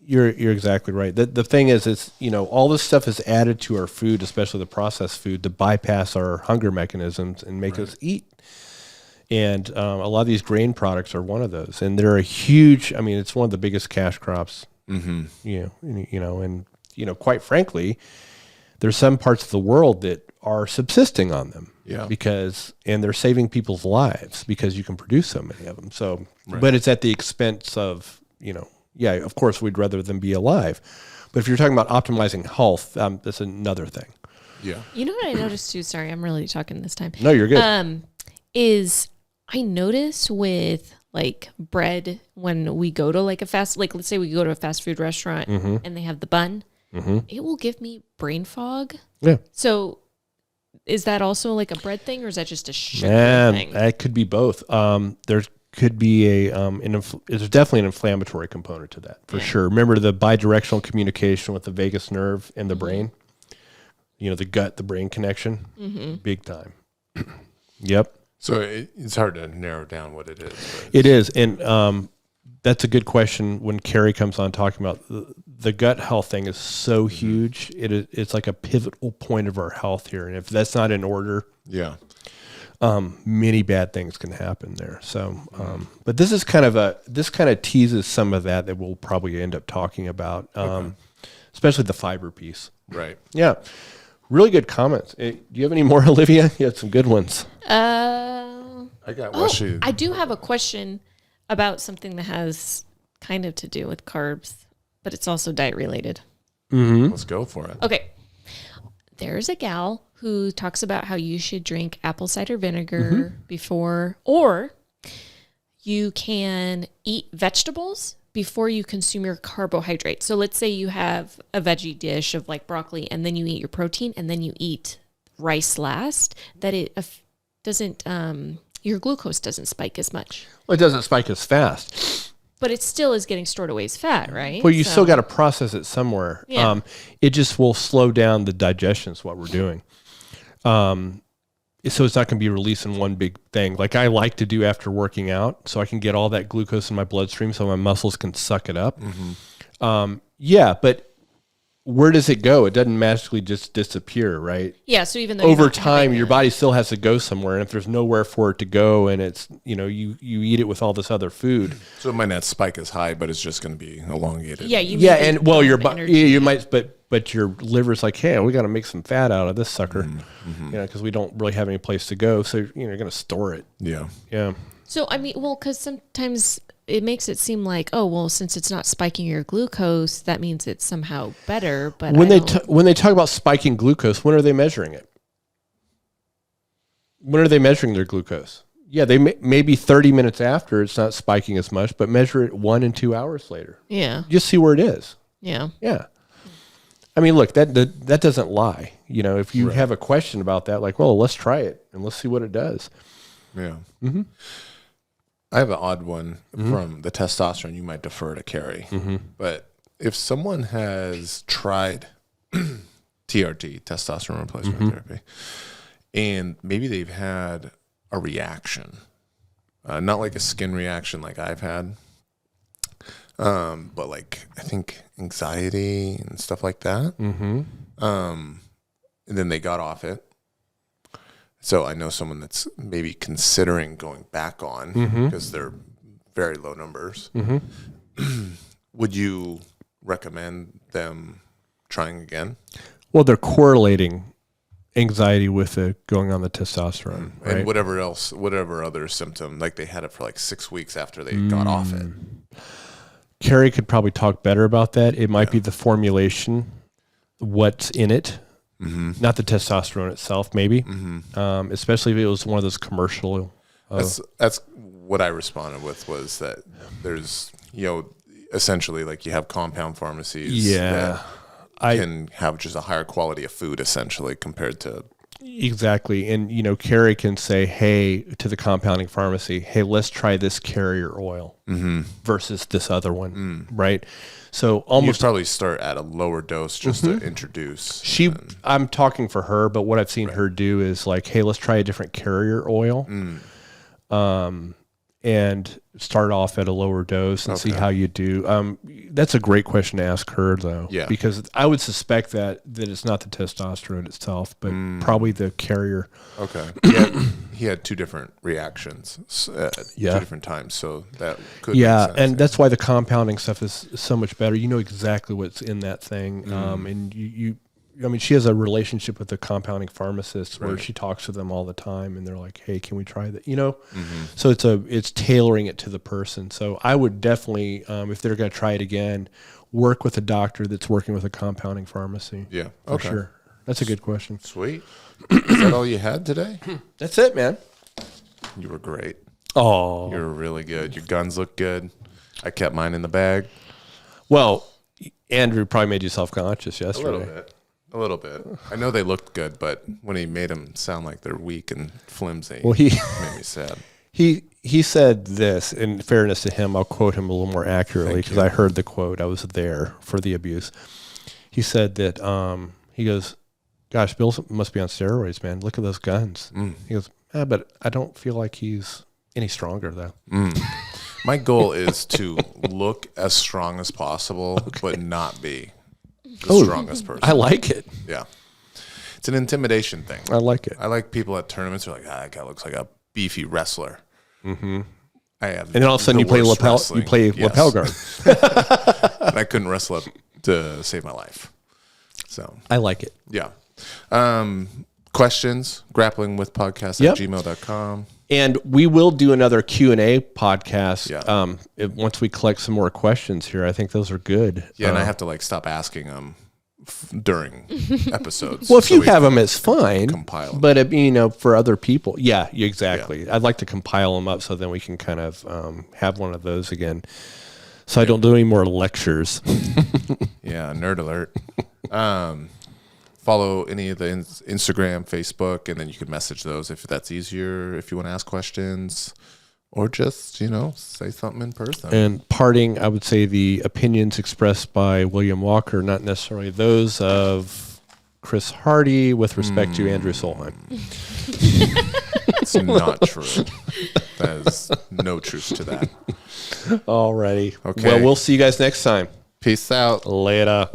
you're exactly right. The thing is, it's, all this stuff is added to our food, especially the processed food, to bypass our hunger mechanisms and make us eat. And a lot of these grain products are one of those. And they're a huge, it's one of the biggest cash crops, and quite frankly, there's some parts of the world that are subsisting on them. Yeah. And they're saving people's lives because you can produce so many of them. So, but it's at the expense of, of course we'd rather them be alive. But if you're talking about optimizing health, that's another thing. Yeah. You know what I noticed too? Sorry, I'm really talking this time. No, you're good. Is I noticed with bread when we go to let's say we go to a fast food restaurant and they have the bun, it will give me brain fog. Yeah. So is that also a bread thing or is that just a sugar thing? That could be both. There could be there's definitely an inflammatory component to that for sure. Remember the bidirectional communication with the vagus nerve and the brain? The gut, the brain connection, big time. Yep. So it's hard to narrow down what it is. It is. And that's a good question when Carrie comes on talking about the gut health thing is so huge. It's like a pivotal point of our health here. And if that's not in order, many bad things can happen there. So, but this is kind of teases some of that we'll probably end up talking about, especially the fiber piece. Right. Yeah. Really good comments. Do you have any more, Olivia? You had some good ones. I got one. I do have a question about something that has kind of to do with carbs, but it's also diet related. Let's go for it. Okay. There's a gal who talks about how you should drink apple cider vinegar before, or You can eat vegetables before you consume your carbohydrate. So let's say you have a veggie dish of like broccoli, and then you eat your protein, and then you eat rice last, that it doesn't, your glucose doesn't spike as much. Well, it doesn't spike as fast. But it still is getting stored away as fat, right? Well, you still got to process it somewhere. Yeah. It just will slow down the digestion is what we're doing. So it's not going to be released in one big thing. Like I like to do after working out, so I can get all that glucose in my bloodstream so my muscles can suck it up. Yeah, but where does it go? It doesn't magically just disappear, right? Yeah, so even though over time, your body still has to go somewhere, and if there's nowhere for it to go, and it's you eat it with all this other food, So it might not spike as high, but it's just going to be elongated. yeah, you yeah, maybe and well, don't your have body, energy. you might, but your liver's like, hey, we got to make some fat out of this sucker, because we don't really have any place to go, so you're going to store it. Yeah. Yeah. So, I mean, well, because sometimes it makes it seem like, oh, well, since it's not spiking your glucose, that means it's somehow better. But When they talk about spiking glucose, when are they measuring it? When are they measuring their glucose? Yeah, they maybe 30 minutes after it's not spiking as much, but measure it 1 and 2 hours later. yeah, Just see where it is. yeah. Yeah. I mean, look, that doesn't lie. If you have a question about that, like, well, let's try it and let's see what it does. Yeah. I have an odd one from the testosterone. You might defer to Carrie. But if someone has tried TRT, testosterone replacement therapy, and maybe they've had a reaction, not like a skin reaction like I've had, but like I think anxiety and stuff like that. And then they got off it. So I know someone that's maybe considering going back on because they're very low numbers. Would you recommend them trying again? Well, they're correlating anxiety with going on the testosterone, right? And whatever other symptom, like they had it for like 6 weeks after they got off it. Carrie could probably talk better about that. It might be the formulation, what's in it. Not the testosterone itself, maybe. Especially if it was one of those commercial. That's what I responded with, was that there's, essentially like you have compound pharmacies that can have just a higher quality of food essentially compared to. Exactly. And, Carrie can say, hey, to the compounding pharmacy, hey, let's try this carrier oil versus this other one, right? So almost You'd probably start at a lower dose just to introduce. I'm talking for her, but what I've seen her do is like, hey, let's try a different carrier oil. And start off at a lower dose and see how you do. That's a great question to ask her, though. Yeah. Because I would suspect that it's not the testosterone itself, but probably the carrier. Okay. He had 2 different reactions at 2 different times, so that could make sense. And that's why the compounding stuff is so much better. You know exactly what's in that thing, and I mean, she has a relationship with the compounding pharmacist where she talks to them all the time, and they're like, "Hey, can we try that?" So it's tailoring it to the person. So I would definitely, if they're going to try it again, work with a doctor that's working with a compounding pharmacy. Yeah, for sure. That's a good question. Sweet. Is that all you had today? That's it, man. You were great. Oh, You were really good. Your guns look good. I kept mine in the bag. well, Andrew probably made you self-conscious yesterday. A little bit. I know they looked good, but when he made them sound like they're weak and flimsy, Well, he it made me sad. he said this. In fairness to him, I'll quote him a little more accurately because I heard the quote. I was there for the abuse. He said that he goes, "Gosh, Bill must be on steroids, man. Look at those guns." He goes, "But I don't feel like he's any stronger though." My goal is to look as strong as possible, but not be the strongest person. I like it. Yeah. It's an intimidation thing. I like it. I like people at tournaments who are like, that guy looks like a beefy wrestler. I have, And then all of a sudden you play lapel guard. And I couldn't wrestle up to save my life. So I like it. yeah. Questions, grapplingwithpodcast at gmail.com. And we will do another Q&A podcast Yeah. once we collect some more questions here. I think those are good. Yeah, and I have to stop asking them during episodes. Well, if so you we have can them, it's fine. compile 'em. But for other people, yeah, exactly. I'd like to compile them up so then we can kind of have one of those again. So I don't do any more lectures. Yeah, nerd alert. Follow any of the Instagram, Facebook, and then you can message those if that's easier. If you want to ask questions, or just say something in person. And parting, I would say the opinions expressed by William Walker, not necessarily those of Chris Hardy, with respect to Andrew Solheim. It's not true. That is no truth to that. Alrighty. Okay. Well, we'll see you guys next time. Peace out. Later.